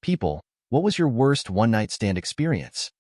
People, what was your worst one-night stand experience?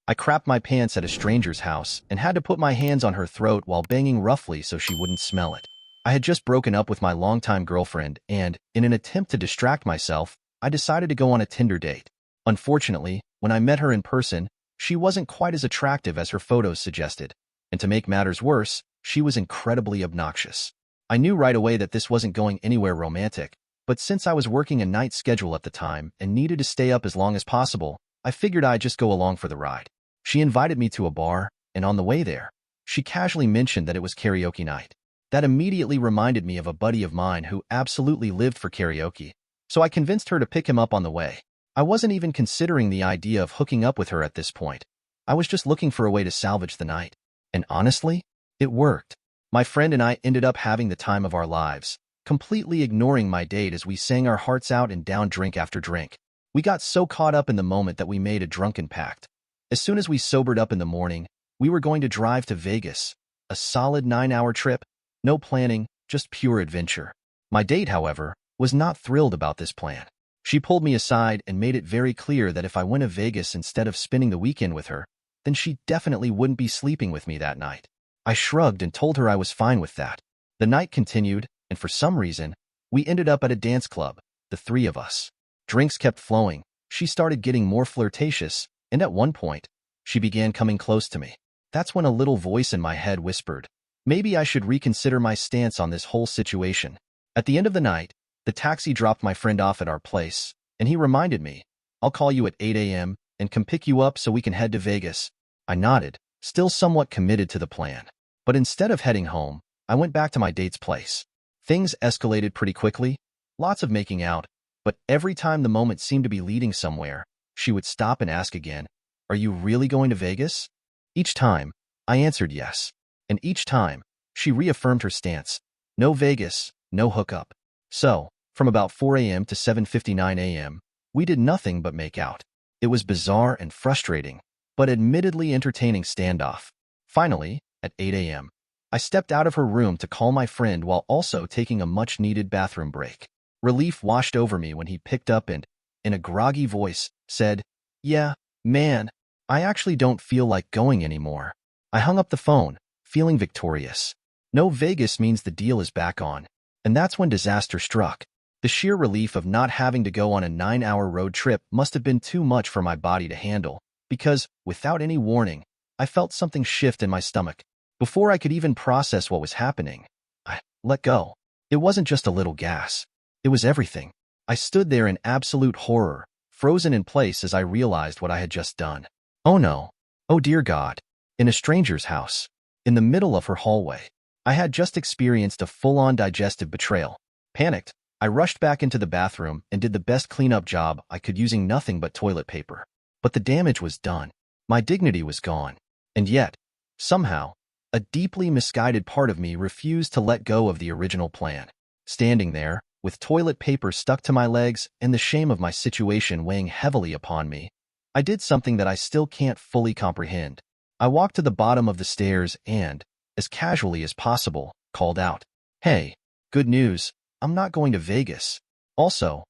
I crapped my pants at a stranger's house and had to put my hands on her throat while banging roughly so she wouldn't smell it. I had just broken up with my longtime girlfriend and, in an attempt to distract myself, I decided to go on a Tinder date. Unfortunately, when I met her in person, she wasn't quite as attractive as her photos suggested. And to make matters worse, she was incredibly obnoxious. I knew right away that this wasn't going anywhere romantic, but since I was working a night schedule at the time and needed to stay up as long as possible, I figured I'd just go along for the ride. She invited me to a bar, and on the way there, she casually mentioned that it was karaoke night. That immediately reminded me of a buddy of mine who absolutely lived for karaoke, so I convinced her to pick him up on the way. I wasn't even considering the idea of hooking up with her at this point. I was just looking for a way to salvage the night. And honestly, it worked. My friend and I ended up having the time of our lives, completely ignoring my date as we sang our hearts out and downed drink after drink. We got so caught up in the moment that we made a drunken pact. As soon as we sobered up in the morning, we were going to drive to Vegas. A solid 9-hour trip, no planning, just pure adventure. My date, however, was not thrilled about this plan. She pulled me aside and made it very clear that if I went to Vegas instead of spending the weekend with her, then she definitely wouldn't be sleeping with me that night. I shrugged and told her I was fine with that. The night continued, and for some reason, we ended up at a dance club, the three of us. Drinks kept flowing, she started getting more flirtatious, and at one point, she began coming close to me. That's when a little voice in my head whispered, maybe I should reconsider my stance on this whole situation. At the end of the night, the taxi dropped my friend off at our place, and he reminded me, I'll call you at 8 a.m. and come pick you up so we can head to Vegas. I nodded, still somewhat committed to the plan. But instead of heading home, I went back to my date's place. Things escalated pretty quickly, lots of making out, but every time the moment seemed to be leading somewhere, she would stop and ask again, are you really going to Vegas? Each time, I answered yes. And each time, she reaffirmed her stance. No Vegas, no hookup. So, from about 4 a.m. to 7:59 a.m., we did nothing but make out. It was bizarre and frustrating, but admittedly entertaining standoff. Finally, at 8 a.m., I stepped out of her room to call my friend while also taking a much-needed bathroom break. Relief washed over me when he picked up and, in a groggy voice, said, yeah, man, I actually don't feel like going anymore. I hung up the phone, feeling victorious. No Vegas means the deal is back on. And that's when disaster struck. The sheer relief of not having to go on a 9-hour road trip must have been too much for my body to handle, because, without any warning, I felt something shift in my stomach. Before I could even process what was happening, I let go. It wasn't just a little gas. It was everything. I stood there in absolute horror, frozen in place as I realized what I had just done. Oh no. Oh dear God. In a stranger's house. In the middle of her hallway. I had just experienced a full-on digestive betrayal. Panicked, I rushed back into the bathroom and did the best cleanup job I could using nothing but toilet paper. But the damage was done. My dignity was gone. And yet, somehow, a deeply misguided part of me refused to let go of the original plan. Standing there, with toilet paper stuck to my legs and the shame of my situation weighing heavily upon me, I did something that I still can't fully comprehend. I walked to the bottom of the stairs and, as casually as possible, called out, hey, good news, I'm not going to Vegas. Also,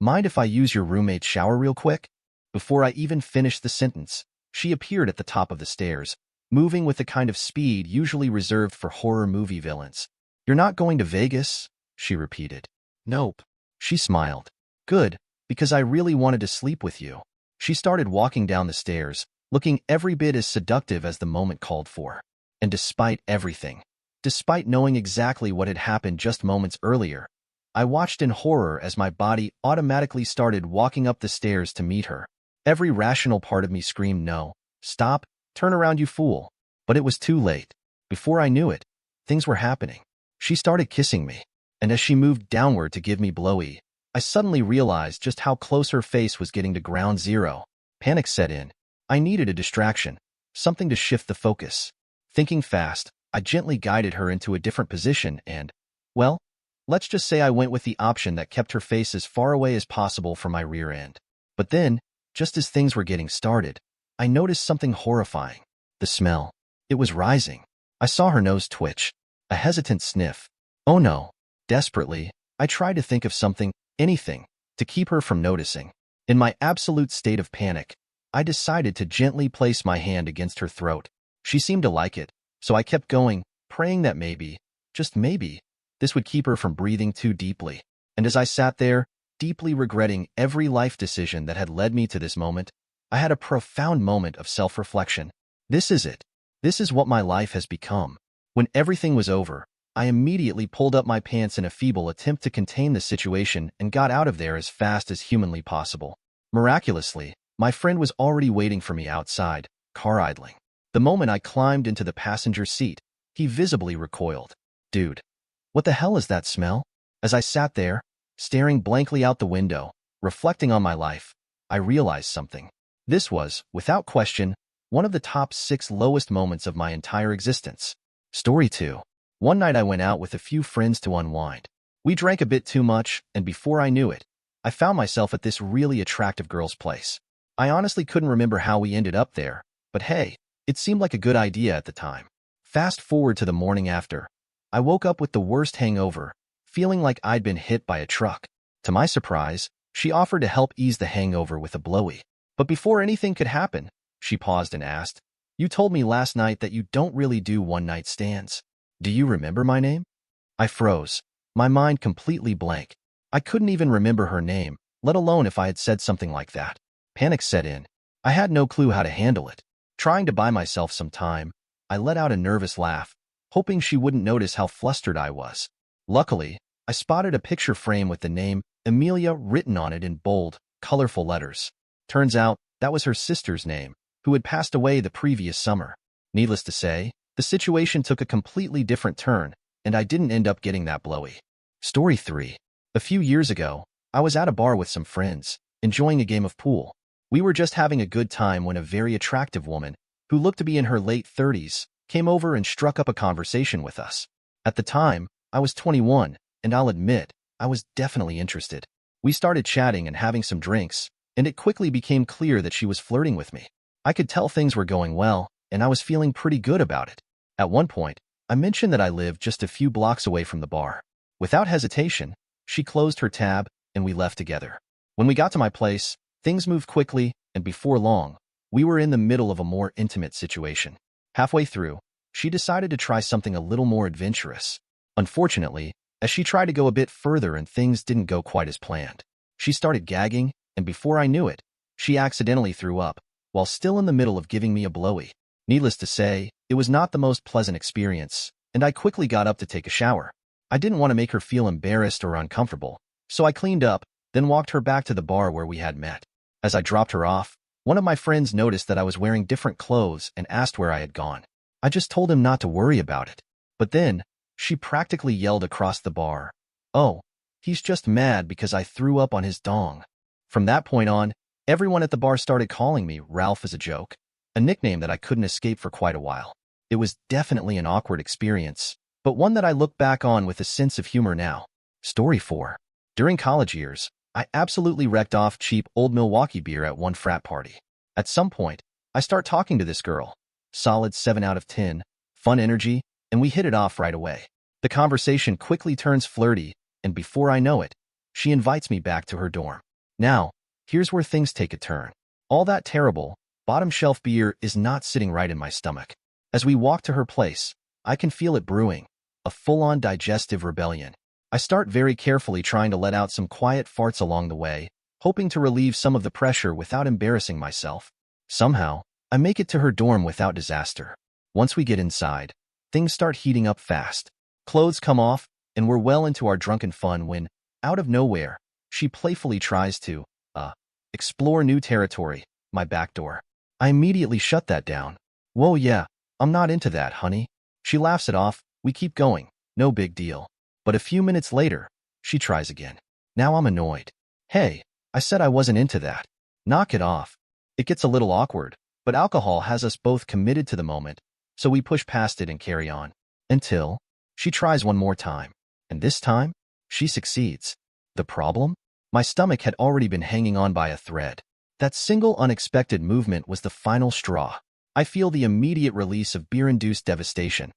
mind if I use your roommate's shower real quick? Before I even finished the sentence, she appeared at the top of the stairs, moving with the kind of speed usually reserved for horror movie villains. You're not going to Vegas? She repeated. Nope. She smiled. Good, because I really wanted to sleep with you. She started walking down the stairs, looking every bit as seductive as the moment called for. And despite everything, despite knowing exactly what had happened just moments earlier, I watched in horror as my body automatically started walking up the stairs to meet her. Every rational part of me screamed no, stop, turn around you fool. But it was too late. Before I knew it, things were happening. She started kissing me, and as she moved downward to give me blowy, I suddenly realized just how close her face was getting to ground zero. Panic set in. I needed a distraction, something to shift the focus. Thinking fast, I gently guided her into a different position and, well, let's just say I went with the option that kept her face as far away as possible from my rear end. But then, just as things were getting started, I noticed something horrifying. The smell. It was rising. I saw her nose twitch. A hesitant sniff. Oh no. Desperately, I tried to think of something, anything, to keep her from noticing. In my absolute state of panic, I decided to gently place my hand against her throat. She seemed to like it, so I kept going, praying that maybe, just maybe, this would keep her from breathing too deeply. And as I sat there, deeply regretting every life decision that had led me to this moment, I had a profound moment of self-reflection. This is it. This is what my life has become. When everything was over, I immediately pulled up my pants in a feeble attempt to contain the situation and got out of there as fast as humanly possible. Miraculously, my friend was already waiting for me outside, car idling. The moment I climbed into the passenger seat, he visibly recoiled. Dude, what the hell is that smell? As I sat there, staring blankly out the window, reflecting on my life, I realized something. This was, without question, one of the top 6 lowest moments of my entire existence. Story 2. One night I went out with a few friends to unwind. We drank a bit too much, and before I knew it, I found myself at this really attractive girl's place. I honestly couldn't remember how we ended up there, but hey, it seemed like a good idea at the time. Fast forward to the morning after. I woke up with the worst hangover, feeling like I'd been hit by a truck. To my surprise, she offered to help ease the hangover with a blowy. But before anything could happen, she paused and asked, "You told me last night that you don't really do one-night stands. Do you remember my name?" I froze, my mind completely blank. I couldn't even remember her name, let alone if I had said something like that. Panic set in. I had no clue how to handle it. Trying to buy myself some time, I let out a nervous laugh, hoping she wouldn't notice how flustered I was. Luckily, I spotted a picture frame with the name Amelia written on it in bold, colorful letters. Turns out, that was her sister's name, who had passed away the previous summer. Needless to say, the situation took a completely different turn, and I didn't end up getting that blowy. Story 3. A few years ago, I was at a bar with some friends, enjoying a game of pool. We were just having a good time when a very attractive woman, who looked to be in her late 30s, came over and struck up a conversation with us. At the time, I was 21, and I'll admit, I was definitely interested. We started chatting and having some drinks, and it quickly became clear that she was flirting with me. I could tell things were going well, and I was feeling pretty good about it. At one point, I mentioned that I lived just a few blocks away from the bar. Without hesitation, she closed her tab, and we left together. When we got to my place, things moved quickly, and before long, we were in the middle of a more intimate situation. Halfway through, she decided to try something a little more adventurous. Unfortunately, as she tried to go a bit further and things didn't go quite as planned, she started gagging, and before I knew it, she accidentally threw up, while still in the middle of giving me a blowy. Needless to say, it was not the most pleasant experience, and I quickly got up to take a shower. I didn't want to make her feel embarrassed or uncomfortable, so I cleaned up, then walked her back to the bar where we had met. As I dropped her off, one of my friends noticed that I was wearing different clothes and asked where I had gone. I just told him not to worry about it. But then, she practically yelled across the bar, "Oh, he's just mad because I threw up on his dong." From that point on, everyone at the bar started calling me Ralph as a joke, a nickname that I couldn't escape for quite a while. It was definitely an awkward experience, but one that I look back on with a sense of humor now. Story 4. During college years, I absolutely wrecked off cheap old Milwaukee beer at one frat party. At some point, I start talking to this girl. Solid 7 out of 10, fun energy, and we hit it off right away. The conversation quickly turns flirty, and before I know it, she invites me back to her dorm. Now, here's where things take a turn. All that terrible, bottom-shelf beer is not sitting right in my stomach. As we walk to her place, I can feel it brewing, a full-on digestive rebellion. I start very carefully trying to let out some quiet farts along the way, hoping to relieve some of the pressure without embarrassing myself. Somehow, I make it to her dorm without disaster. Once we get inside, things start heating up fast. Clothes come off, and we're well into our drunken fun when, out of nowhere, she playfully tries to, explore new territory, my back door. I immediately shut that down. "Whoa, yeah, I'm not into that, honey." She laughs it off, we keep going, no big deal. But a few minutes later, she tries again. Now I'm annoyed. "Hey, I said I wasn't into that. Knock it off." It gets a little awkward, but alcohol has us both committed to the moment, so we push past it and carry on. Until she tries one more time. And this time, she succeeds. The problem? My stomach had already been hanging on by a thread. That single unexpected movement was the final straw. I feel the immediate release of beer-induced devastation.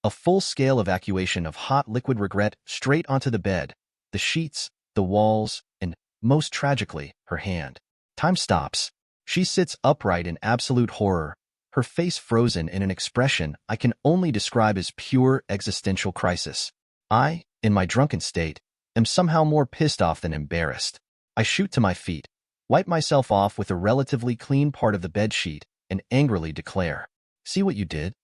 A full-scale evacuation of hot liquid regret straight onto the bed, the sheets, the walls, and, most tragically, her hand. Time stops. She sits upright in absolute horror, her face frozen in an expression I can only describe as pure existential crisis. I, in my drunken state, am somehow more pissed off than embarrassed. I shoot to my feet, wipe myself off with a relatively clean part of the bedsheet, and angrily declare, "See what you did?"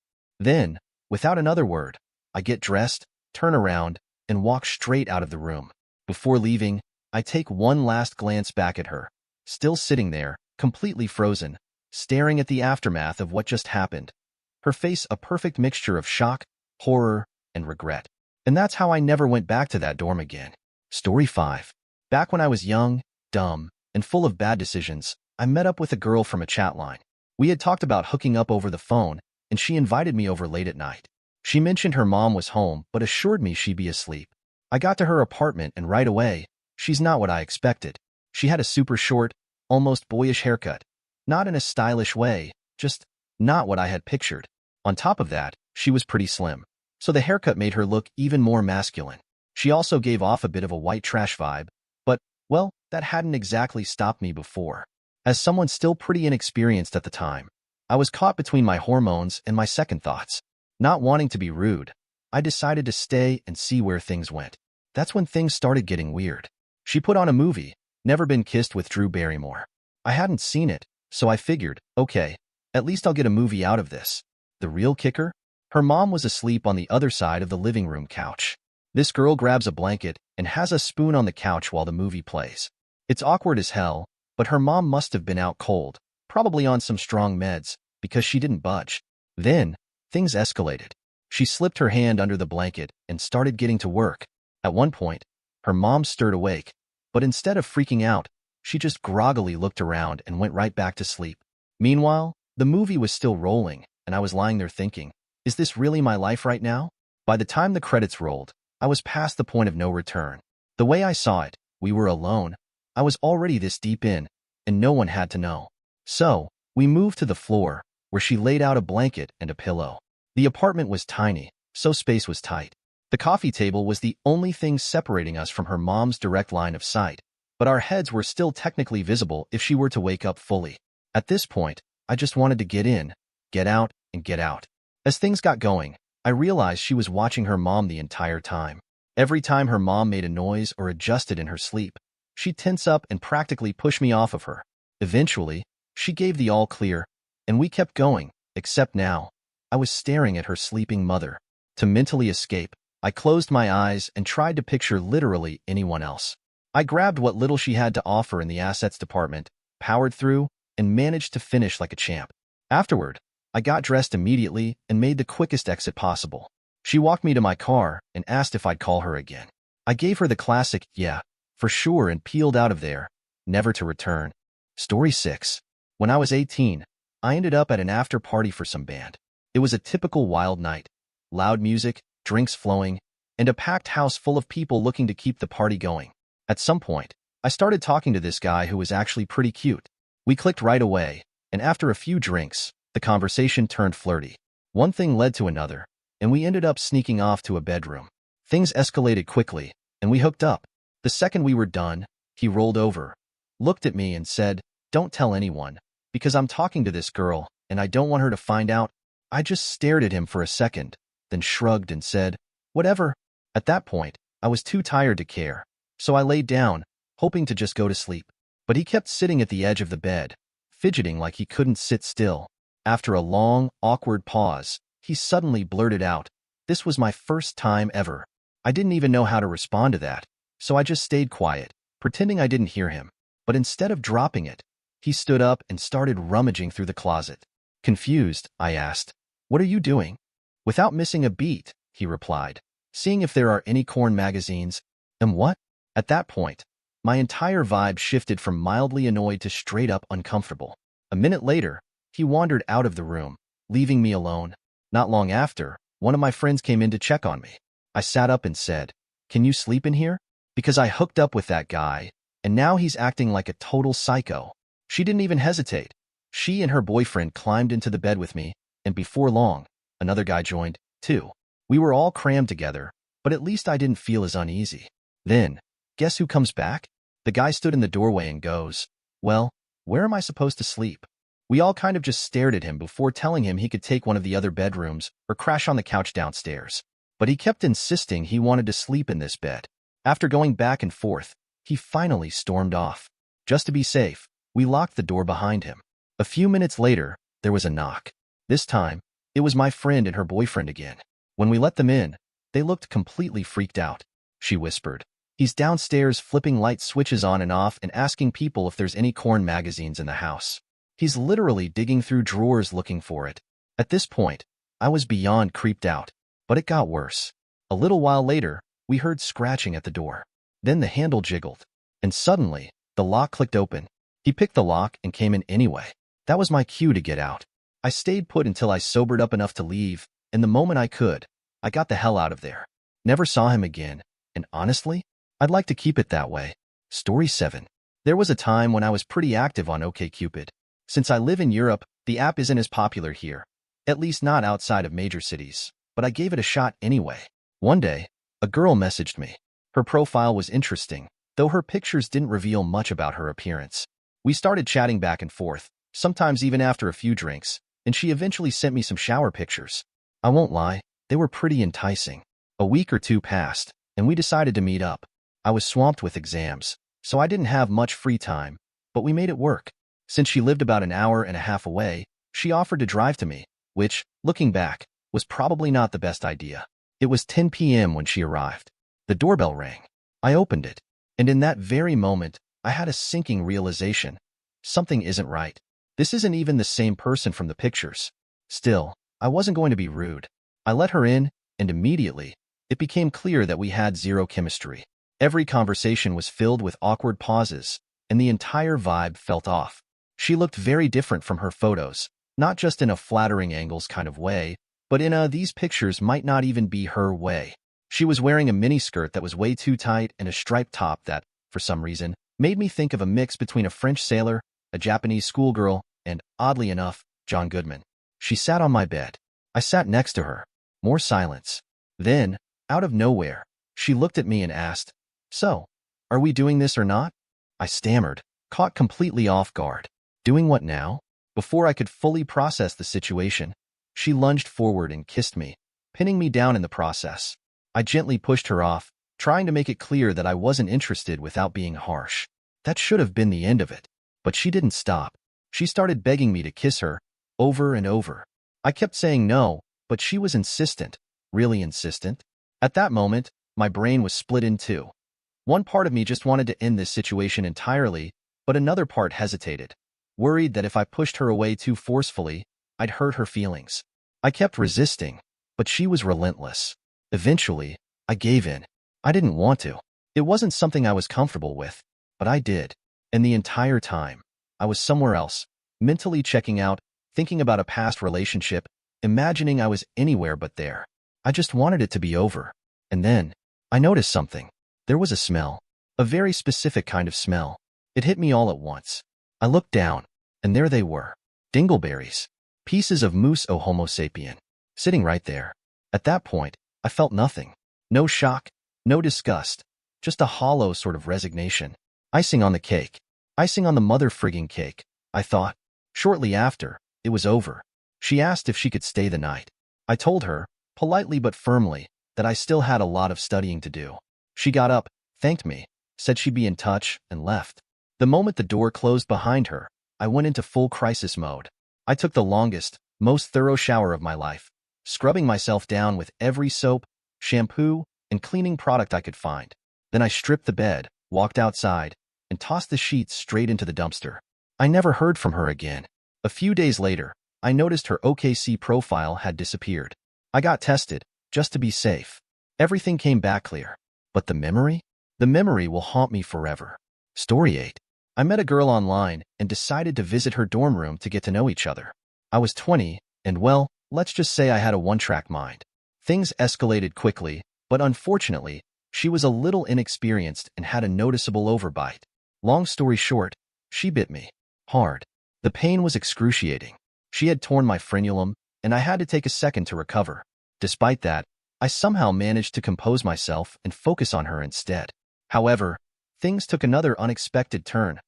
Then, without another word, I get dressed, turn around, and walk straight out of the room. Before leaving, I take one last glance back at her, still sitting there, completely frozen, staring at the aftermath of what just happened. Her face a perfect mixture of shock, horror, and regret. And that's how I never went back to that dorm again. Story 5. Back when I was young, dumb, and full of bad decisions, I met up with a girl from a chat line. We had talked about hooking up over the phone, and she invited me over late at night. She mentioned her mom was home, but assured me she'd be asleep. I got to her apartment, and right away, she's not what I expected. She had a super short, almost boyish haircut. Not in a stylish way, just not what I had pictured. On top of that, she was pretty slim, so the haircut made her look even more masculine. She also gave off a bit of a white trash vibe, but, well, that hadn't exactly stopped me before. As someone still pretty inexperienced at the time, I was caught between my hormones and my second thoughts. Not wanting to be rude, I decided to stay and see where things went. That's when things started getting weird. She put on a movie, Never Been Kissed with Drew Barrymore. I hadn't seen it, so I figured, okay, at least I'll get a movie out of this. The real kicker? Her mom was asleep on the other side of the living room couch. This girl grabs a blanket and has a spoon on the couch while the movie plays. It's awkward as hell, but her mom must have been out cold, probably on some strong meds, because she didn't budge. Then, things escalated. She slipped her hand under the blanket and started getting to work. At one point, her mom stirred awake, but instead of freaking out, she just groggily looked around and went right back to sleep. Meanwhile, the movie was still rolling, and I was lying there thinking, is this really my life right now? By the time the credits rolled, I was past the point of no return. The way I saw it, we were alone. I was already this deep in, and no one had to know. So, we moved to the floor, where she laid out a blanket and a pillow. The apartment was tiny, so space was tight. The coffee table was the only thing separating us from her mom's direct line of sight, but our heads were still technically visible if she were to wake up fully. At this point, I just wanted to get in, get out, and get out. As things got going, I realized she was watching her mom the entire time. Every time her mom made a noise or adjusted in her sleep, she'd tense up and practically push me off of her. Eventually, she gave the all clear, and we kept going, except now, I was staring at her sleeping mother. To mentally escape, I closed my eyes and tried to picture literally anyone else. I grabbed what little she had to offer in the assets department, powered through, and managed to finish like a champ. Afterward, I got dressed immediately and made the quickest exit possible. She walked me to my car and asked if I'd call her again. I gave her the classic, yeah, for sure, and peeled out of there, never to return. Story 6. When I was 18, I ended up at an after party for some band. It was a typical wild night. Loud music, drinks flowing, and a packed house full of people looking to keep the party going. At some point, I started talking to this guy who was actually pretty cute. We clicked right away, and after a few drinks, the conversation turned flirty. One thing led to another, and we ended up sneaking off to a bedroom. Things escalated quickly, and we hooked up. The second we were done, he rolled over, looked at me and said, "Don't tell anyone, because I'm talking to this girl, and I don't want her to find out." I just stared at him for a second, then shrugged and said, "Whatever." At that point, I was too tired to care, so I laid down, hoping to just go to sleep. But he kept sitting at the edge of the bed, fidgeting like he couldn't sit still. After a long, awkward pause, he suddenly blurted out, "This was my first time ever." I didn't even know how to respond to that, so I just stayed quiet, pretending I didn't hear him. But instead of dropping it, he stood up and started rummaging through the closet. Confused, I asked, "What are you doing?" "Without missing a beat," he replied, "seeing if there are any corn magazines." And what? At that point, my entire vibe shifted from mildly annoyed to straight up uncomfortable. A minute later, he wandered out of the room, leaving me alone. Not long after, one of my friends came in to check on me. I sat up and said, "Can you sleep in here? Because I hooked up with that guy, and now he's acting like a total psycho." She didn't even hesitate. She and her boyfriend climbed into the bed with me, and before long, another guy joined, too. We were all crammed together, but at least I didn't feel as uneasy. Then, guess who comes back? The guy stood in the doorway and goes, "Well, Where am I supposed to sleep? We all kind of just stared at him before telling him he could take one of the other bedrooms or crash on the couch downstairs. But he kept insisting he wanted to sleep in this bed. After going back and forth, he finally stormed off. Just to be safe, we locked the door behind him. A few minutes later, there was a knock. This time, it was my friend and her boyfriend again. When we let them in, they looked completely freaked out. She whispered, "He's downstairs flipping light switches on and off and asking people if there's any corn magazines in the house. He's literally digging through drawers looking for it." At this point, I was beyond creeped out, but it got worse. A little while later, we heard scratching at the door. Then the handle jiggled, and suddenly, the lock clicked open. He picked the lock and came in anyway. That was my cue to get out. I stayed put until I sobered up enough to leave, and the moment I could, I got the hell out of there. Never saw him again, and honestly, I'd like to keep it that way. Story 7. There was a time when I was pretty active on OkCupid. Since I live in Europe, the app isn't as popular here, at least not outside of major cities, but I gave it a shot anyway. One day, a girl messaged me. Her profile was interesting, though her pictures didn't reveal much about her appearance. We started chatting back and forth, sometimes even after a few drinks, and she eventually sent me some shower pictures. I won't lie, they were pretty enticing. A week or two passed, and we decided to meet up. I was swamped with exams, so I didn't have much free time, but we made it work. Since she lived about an hour and a half away, she offered to drive to me, which, looking back, was probably not the best idea. It was 10 p.m. when she arrived. The doorbell rang. I opened it, and in that very moment, I had a sinking realization. Something isn't right. This isn't even the same person from the pictures. Still, I wasn't going to be rude. I let her in, and immediately, it became clear that we had zero chemistry. Every conversation was filled with awkward pauses, and the entire vibe felt off. She looked very different from her photos, not just in a flattering angles kind of way, but in a these pictures might not even be her way. She was wearing a miniskirt that was way too tight and a striped top that, for some reason, made me think of a mix between a French sailor, a Japanese schoolgirl, and, oddly enough, John Goodman. She sat on my bed. I sat next to her. More silence. Then, out of nowhere, she looked at me and asked, "So, are we doing this or not?" I stammered, caught completely off guard. Doing what now? Before I could fully process the situation, she lunged forward and kissed me, pinning me down in the process. I gently pushed her off, trying to make it clear that I wasn't interested without being harsh. That should have been the end of it. But she didn't stop. She started begging me to kiss her, over and over. I kept saying no, but she was insistent, really insistent. At that moment, my brain was split in two. One part of me just wanted to end this situation entirely, but another part hesitated, worried that if I pushed her away too forcefully, I'd hurt her feelings. I kept resisting, but she was relentless. Eventually, I gave in. I didn't want to. It wasn't something I was comfortable with, but I did. And the entire time, I was somewhere else, mentally checking out, thinking about a past relationship, imagining I was anywhere but there. I just wanted it to be over. And then, I noticed something. There was a smell. A very specific kind of smell. It hit me all at once. I looked down, and there they were. Dingleberries. Pieces of mousse au homo sapien. Sitting right there. At that point, I felt nothing. No shock, no disgust. Just a hollow sort of resignation. Icing on the cake. Icing on the mother-frigging cake, I thought. Shortly after, it was over. She asked if she could stay the night. I told her, politely but firmly, that I still had a lot of studying to do. She got up, thanked me, said she'd be in touch, and left. The moment the door closed behind her, I went into full crisis mode. I took the longest, most thorough shower of my life, scrubbing myself down with every soap, shampoo, and cleaning product I could find. Then I stripped the bed, walked outside, and tossed the sheets straight into the dumpster. I never heard from her again. A few days later, I noticed her OKC profile had disappeared. I got tested, just to be safe. Everything came back clear. But the memory? The memory will haunt me forever. Story 8. I met a girl online and decided to visit her dorm room to get to know each other. I was 20, and well, let's just say I had a one-track mind. Things escalated quickly, but unfortunately, she was a little inexperienced and had a noticeable overbite. Long story short, she bit me. Hard. The pain was excruciating. She had torn my frenulum, and I had to take a second to recover. Despite that, I somehow managed to compose myself and focus on her instead. However, things took another unexpected turn.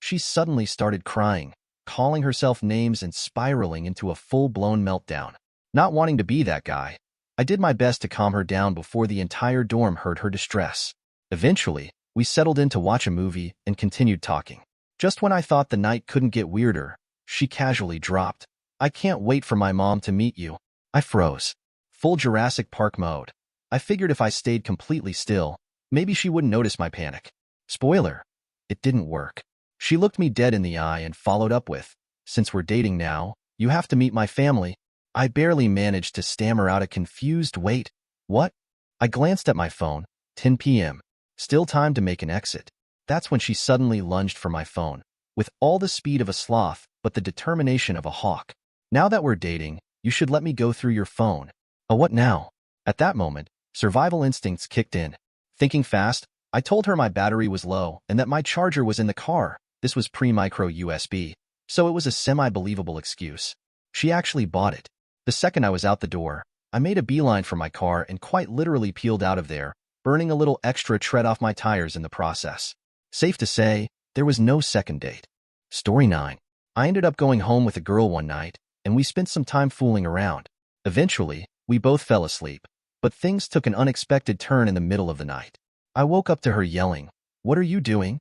She suddenly started crying, calling herself names and spiraling into a full-blown meltdown. Not wanting to be that guy, I did my best to calm her down before the entire dorm heard her distress. Eventually, we settled in to watch a movie and continued talking. Just when I thought the night couldn't get weirder, she casually dropped, "I can't wait for my mom to meet you." I froze. Full Jurassic Park mode. I figured if I stayed completely still, maybe she wouldn't notice my panic. Spoiler, it didn't work. She looked me dead in the eye and followed up with, "Since we're dating now, you have to meet my family." I barely managed to stammer out a confused "Wait, what?" I glanced at my phone, 10 p.m. Still time to make an exit. That's when she suddenly lunged for my phone, with all the speed of a sloth but the determination of a hawk. "Now that we're dating, you should let me go through your phone." What now? At that moment, survival instincts kicked in. Thinking fast, I told her my battery was low and that my charger was in the car. This was pre-micro USB, so it was a semi-believable excuse. She actually bought it. The second I was out the door, I made a beeline for my car and quite literally peeled out of there, burning a little extra tread off my tires in the process. Safe to say, there was no second date. Story 9. I ended up going home with a girl one night, and we spent some time fooling around. Eventually, we both fell asleep, but things took an unexpected turn in the middle of the night. I woke up to her yelling, "What are you doing?"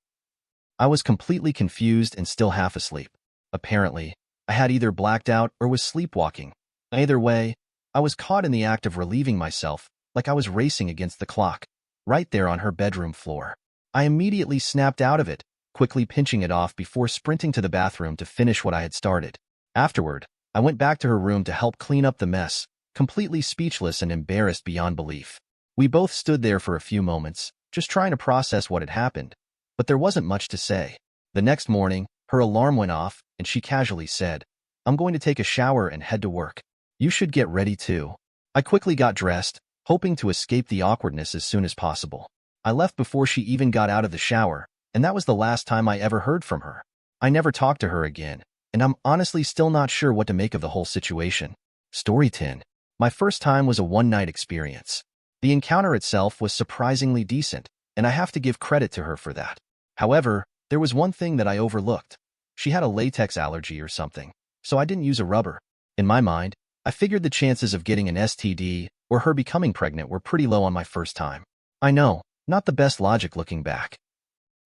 I was completely confused and still half asleep. Apparently, I had either blacked out or was sleepwalking. Either way, I was caught in the act of relieving myself, like I was racing against the clock, right there on her bedroom floor. I immediately snapped out of it, quickly pinching it off before sprinting to the bathroom to finish what I had started. Afterward, I went back to her room to help clean up the mess, completely speechless and embarrassed beyond belief. We both stood there for a few moments, just trying to process what had happened, but there wasn't much to say. The next morning, her alarm went off, and she casually said, "I'm going to take a shower and head to work. You should get ready too." I quickly got dressed, hoping to escape the awkwardness as soon as possible. I left before she even got out of the shower, and that was the last time I ever heard from her. I never talked to her again, and I'm honestly still not sure what to make of the whole situation. Story 10. My first time was a one-night experience. The encounter itself was surprisingly decent, and I have to give credit to her for that. However, there was one thing that I overlooked. She had a latex allergy or something, so I didn't use a rubber. In my mind, I figured the chances of getting an STD or her becoming pregnant were pretty low on my first time. I know, not the best logic looking back.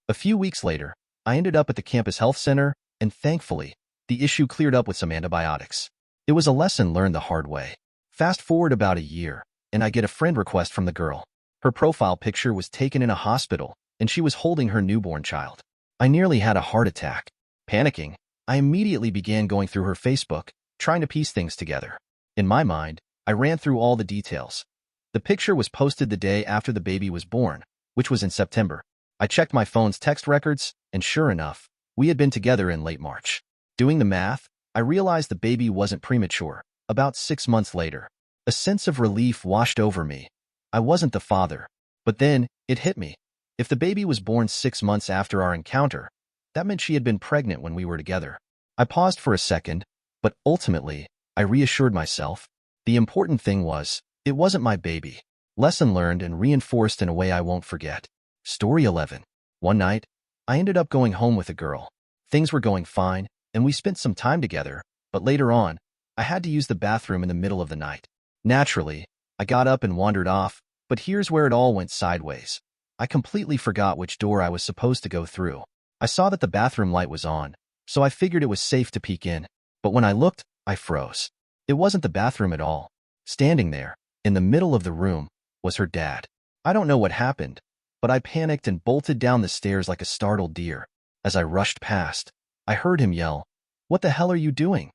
A few weeks later, I ended up at the campus health center, and thankfully, the issue cleared up with some antibiotics. It was a lesson learned the hard way. Fast forward about a year, and I get a friend request from the girl. Her profile picture was taken in a hospital, and she was holding her newborn child. I nearly had a heart attack. Panicking, I immediately began going through her Facebook, trying to piece things together. In my mind, I ran through all the details. The picture was posted the day after the baby was born, which was in September. I checked my phone's text records, and sure enough, we had been together in late March. Doing the math, I realized the baby wasn't premature. About 6 months later, a sense of relief washed over me. I wasn't the father. But then, it hit me. If the baby was born 6 months after our encounter, that meant she had been pregnant when we were together. I paused for a second, but ultimately, I reassured myself. The important thing was, it wasn't my baby. Lesson learned and reinforced in a way I won't forget. Story 11. One night, I ended up going home with a girl. Things were going fine, and we spent some time together, but later on, I had to use the bathroom in the middle of the night. Naturally, I got up and wandered off, but here's where it all went sideways. I completely forgot which door I was supposed to go through. I saw that the bathroom light was on, so I figured it was safe to peek in. But when I looked, I froze. It wasn't the bathroom at all. Standing there, in the middle of the room, was her dad. I don't know what happened, but I panicked and bolted down the stairs like a startled deer. As I rushed past, I heard him yell, "What the hell are you doing?"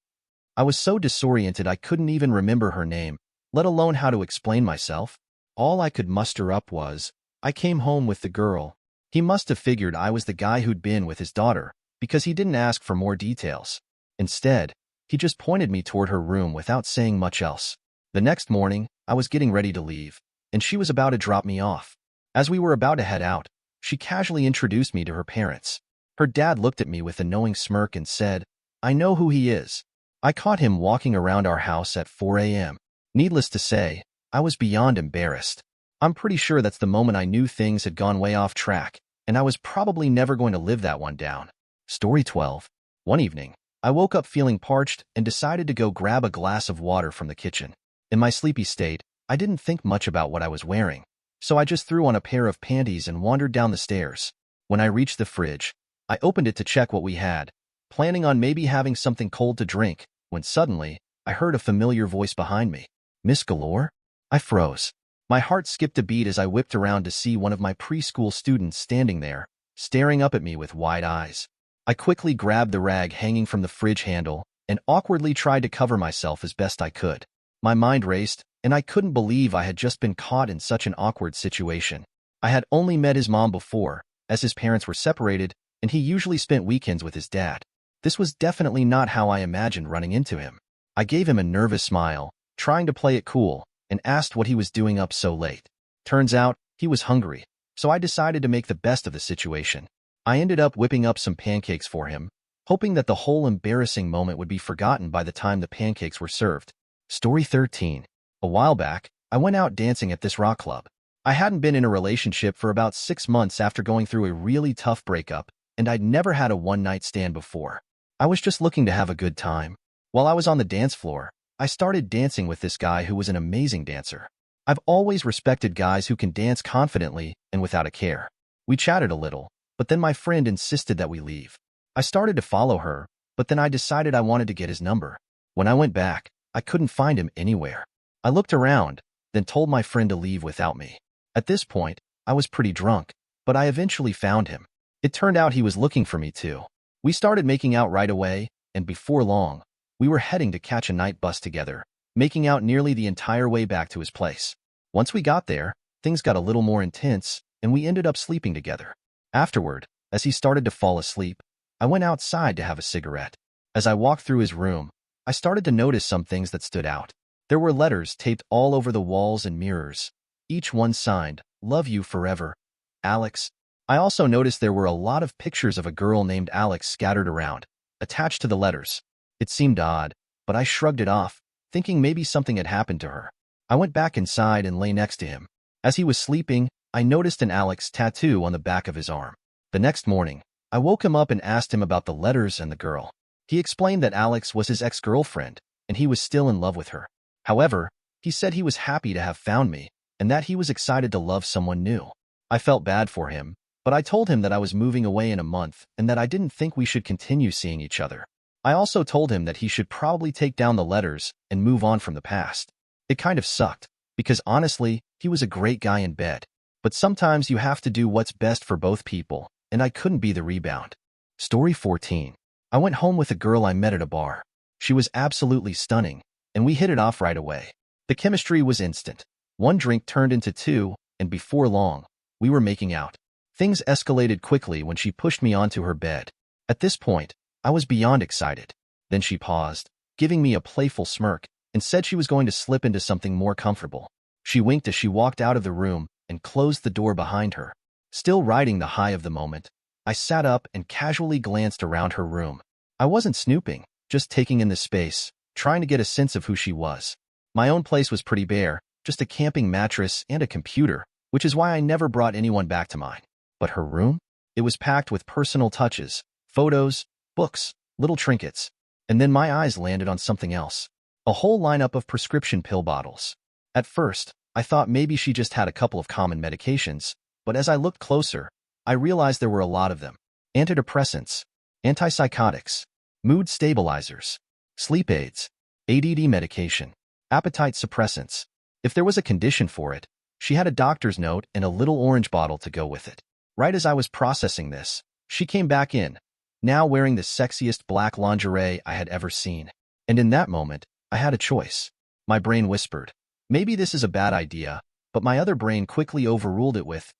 I was so disoriented I couldn't even remember her name, let alone how to explain myself. All I could muster up was, "I came home with the girl." He must have figured I was the guy who'd been with his daughter, because he didn't ask for more details. Instead, he just pointed me toward her room without saying much else. The next morning, I was getting ready to leave, and she was about to drop me off. As we were about to head out, she casually introduced me to her parents. Her dad looked at me with a knowing smirk and said, "I know who he is." I caught him walking around our house at 4 a.m. Needless to say, I was beyond embarrassed. I'm pretty sure that's the moment I knew things had gone way off track, and I was probably never going to live that one down. Story 12. One evening, I woke up feeling parched and decided to go grab a glass of water from the kitchen. In my sleepy state, I didn't think much about what I was wearing, so I just threw on a pair of panties and wandered down the stairs. When I reached the fridge, I opened it to check what we had, planning on maybe having something cold to drink, when suddenly, I heard a familiar voice behind me. Miss Galore? I froze. My heart skipped a beat as I whipped around to see one of my preschool students standing there, staring up at me with wide eyes. I quickly grabbed the rag hanging from the fridge handle and awkwardly tried to cover myself as best I could. My mind raced, and I couldn't believe I had just been caught in such an awkward situation. I had only met his mom before, as his parents were separated, and he usually spent weekends with his dad. This was definitely not how I imagined running into him. I gave him a nervous smile, trying to play it cool, and asked what he was doing up so late. Turns out, he was hungry, so I decided to make the best of the situation. I ended up whipping up some pancakes for him, hoping that the whole embarrassing moment would be forgotten by the time the pancakes were served. Story 13. A while back, I went out dancing at this rock club. I hadn't been in a relationship for about 6 months after going through a really tough breakup, and I'd never had a one-night stand before. I was just looking to have a good time. While I was on the dance floor, I started dancing with this guy who was an amazing dancer. I've always respected guys who can dance confidently and without a care. We chatted a little, but then my friend insisted that we leave. I started to follow her, but then I decided I wanted to get his number. When I went back, I couldn't find him anywhere. I looked around, then told my friend to leave without me. At this point, I was pretty drunk, but I eventually found him. It turned out he was looking for me too. We started making out right away, and before long, we were heading to catch a night bus together, making out nearly the entire way back to his place. Once we got there, things got a little more intense, and we ended up sleeping together. Afterward, as he started to fall asleep, I went outside to have a cigarette. As I walked through his room, I started to notice some things that stood out. There were letters taped all over the walls and mirrors, each one signed, "Love you forever, Alex." I also noticed there were a lot of pictures of a girl named Alex scattered around, attached to the letters. It seemed odd, but I shrugged it off, thinking maybe something had happened to her. I went back inside and lay next to him. As he was sleeping, I noticed an Alex tattoo on the back of his arm. The next morning, I woke him up and asked him about the letters and the girl. He explained that Alex was his ex-girlfriend, and he was still in love with her. However, he said he was happy to have found me, and that he was excited to love someone new. I felt bad for him, but I told him that I was moving away in a month and that I didn't think we should continue seeing each other. I also told him that he should probably take down the letters and move on from the past. It kind of sucked, because honestly, he was a great guy in bed. But sometimes you have to do what's best for both people, and I couldn't be the rebound. Story 14. I went home with a girl I met at a bar. She was absolutely stunning, and we hit it off right away. The chemistry was instant. One drink turned into two, and before long, we were making out. Things escalated quickly when she pushed me onto her bed. At this point, I was beyond excited. Then she paused, giving me a playful smirk, and said she was going to slip into something more comfortable. She winked as she walked out of the room and closed the door behind her. Still riding the high of the moment, I sat up and casually glanced around her room. I wasn't snooping, just taking in the space, trying to get a sense of who she was. My own place was pretty bare, just a camping mattress and a computer, which is why I never brought anyone back to mine. But her room? It was packed with personal touches, photos, books, little trinkets. And then my eyes landed on something else. A whole lineup of prescription pill bottles. At first, I thought maybe she just had a couple of common medications, but as I looked closer, I realized there were a lot of them. Antidepressants, antipsychotics, mood stabilizers, sleep aids, ADD medication, appetite suppressants. If there was a condition for it, she had a doctor's note and a little orange bottle to go with it. Right as I was processing this, she came back in, now wearing the sexiest black lingerie I had ever seen. And in that moment, I had a choice. My brain whispered, maybe this is a bad idea, but my other brain quickly overruled it with,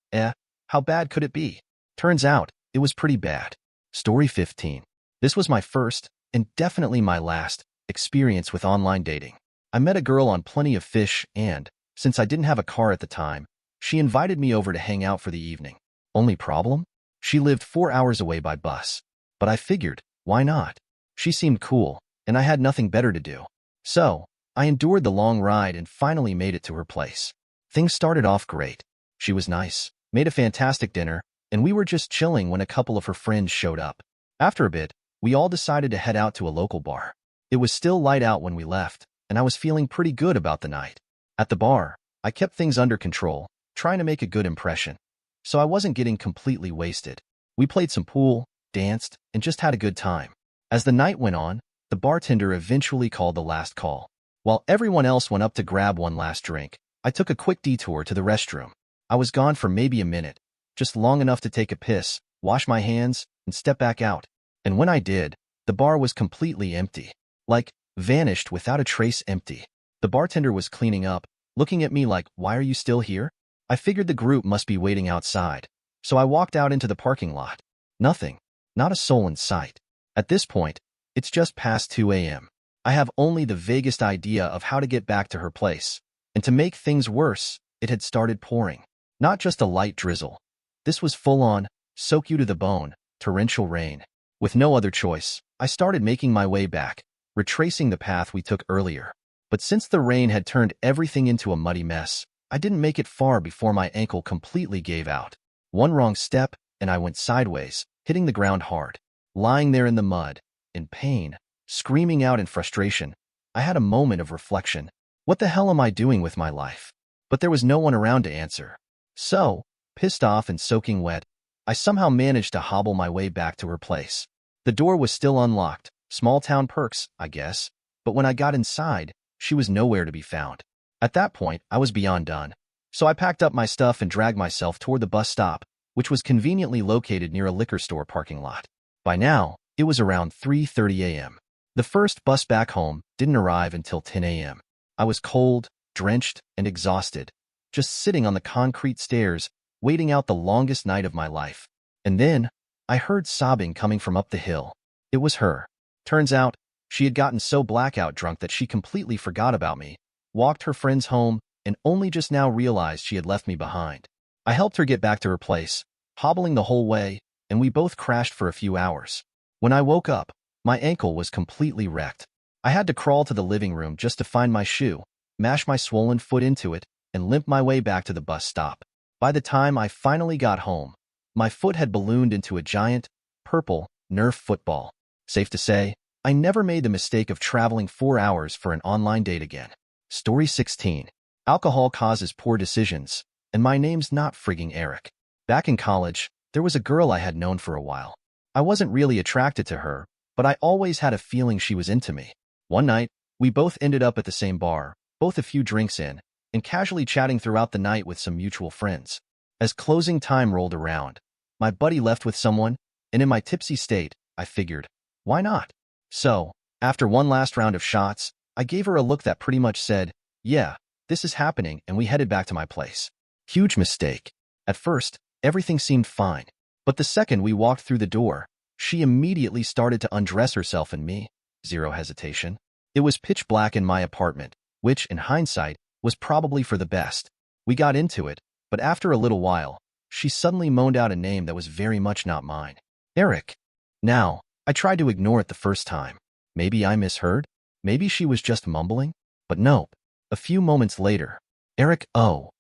how bad could it be? Turns out, it was pretty bad. Story 15. This was my first, and definitely my last, experience with online dating. I met a girl on Plenty of Fish and, since I didn't have a car at the time, she invited me over to hang out for the evening. Only problem? She lived 4 hours away by bus. But I figured, why not? She seemed cool, and I had nothing better to do. So, I endured the long ride and finally made it to her place. Things started off great. She was nice, made a fantastic dinner, and we were just chilling when a couple of her friends showed up. After a bit, we all decided to head out to a local bar. It was still light out when we left, and I was feeling pretty good about the night. At the bar, I kept things under control, trying to make a good impression, so I wasn't getting completely wasted. We played some pool, danced, and just had a good time. As the night went on, the bartender eventually called the last call. While everyone else went up to grab one last drink, I took a quick detour to the restroom. I was gone for maybe a minute, just long enough to take a piss, wash my hands, and step back out. And when I did, the bar was completely empty. Like, vanished without a trace empty. The bartender was cleaning up, looking at me like, "Why are you still here?" I figured the group must be waiting outside, so I walked out into the parking lot. Nothing. Not a soul in sight. At this point, it's just past 2 a.m. I have only the vaguest idea of how to get back to her place. And to make things worse, it had started pouring. Not just a light drizzle. This was full-on, soak you to the bone, torrential rain. With no other choice, I started making my way back, retracing the path we took earlier. But since the rain had turned everything into a muddy mess, I didn't make it far before my ankle completely gave out. One wrong step, and I went sideways, hitting the ground hard. Lying there in the mud, in pain, screaming out in frustration, I had a moment of reflection. What the hell am I doing with my life? But there was no one around to answer. So, pissed off and soaking wet, I somehow managed to hobble my way back to her place. The door was still unlocked, small town perks, I guess, but when I got inside, she was nowhere to be found. At that point, I was beyond done. So I packed up my stuff and dragged myself toward the bus stop, which was conveniently located near a liquor store parking lot. By now, it was around 3:30 a.m. The first bus back home didn't arrive until 10 a.m. I was cold, drenched, and exhausted, just sitting on the concrete stairs, waiting out the longest night of my life. And then, I heard sobbing coming from up the hill. It was her. Turns out, she had gotten so blackout drunk that she completely forgot about me, walked her friends home, and only just now realized she had left me behind. I helped her get back to her place, hobbling the whole way, and we both crashed for a few hours. When I woke up, my ankle was completely wrecked. I had to crawl to the living room just to find my shoe, mash my swollen foot into it, and limp my way back to the bus stop. By the time I finally got home, my foot had ballooned into a giant, purple, Nerf football. Safe to say, I never made the mistake of traveling 4 hours for an online date again. Story 16. Alcohol causes poor decisions, and my name's not frigging Eric. Back in college, there was a girl I had known for a while. I wasn't really attracted to her, but I always had a feeling she was into me. One night, we both ended up at the same bar, both a few drinks in, and casually chatting throughout the night with some mutual friends. As closing time rolled around, my buddy left with someone, and in my tipsy state, I figured, why not? So, after one last round of shots, I gave her a look that pretty much said, yeah, this is happening, and we headed back to my place. Huge mistake. At first, everything seemed fine, but the second we walked through the door, she immediately started to undress herself and me. Zero hesitation. It was pitch black in my apartment, which, in hindsight, was probably for the best. We got into it, but after a little while, she suddenly moaned out a name that was very much not mine. Eric. Now, I tried to ignore it the first time. Maybe I misheard? Maybe she was just mumbling? But nope. A few moments later, Eric, oh.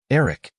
Eric.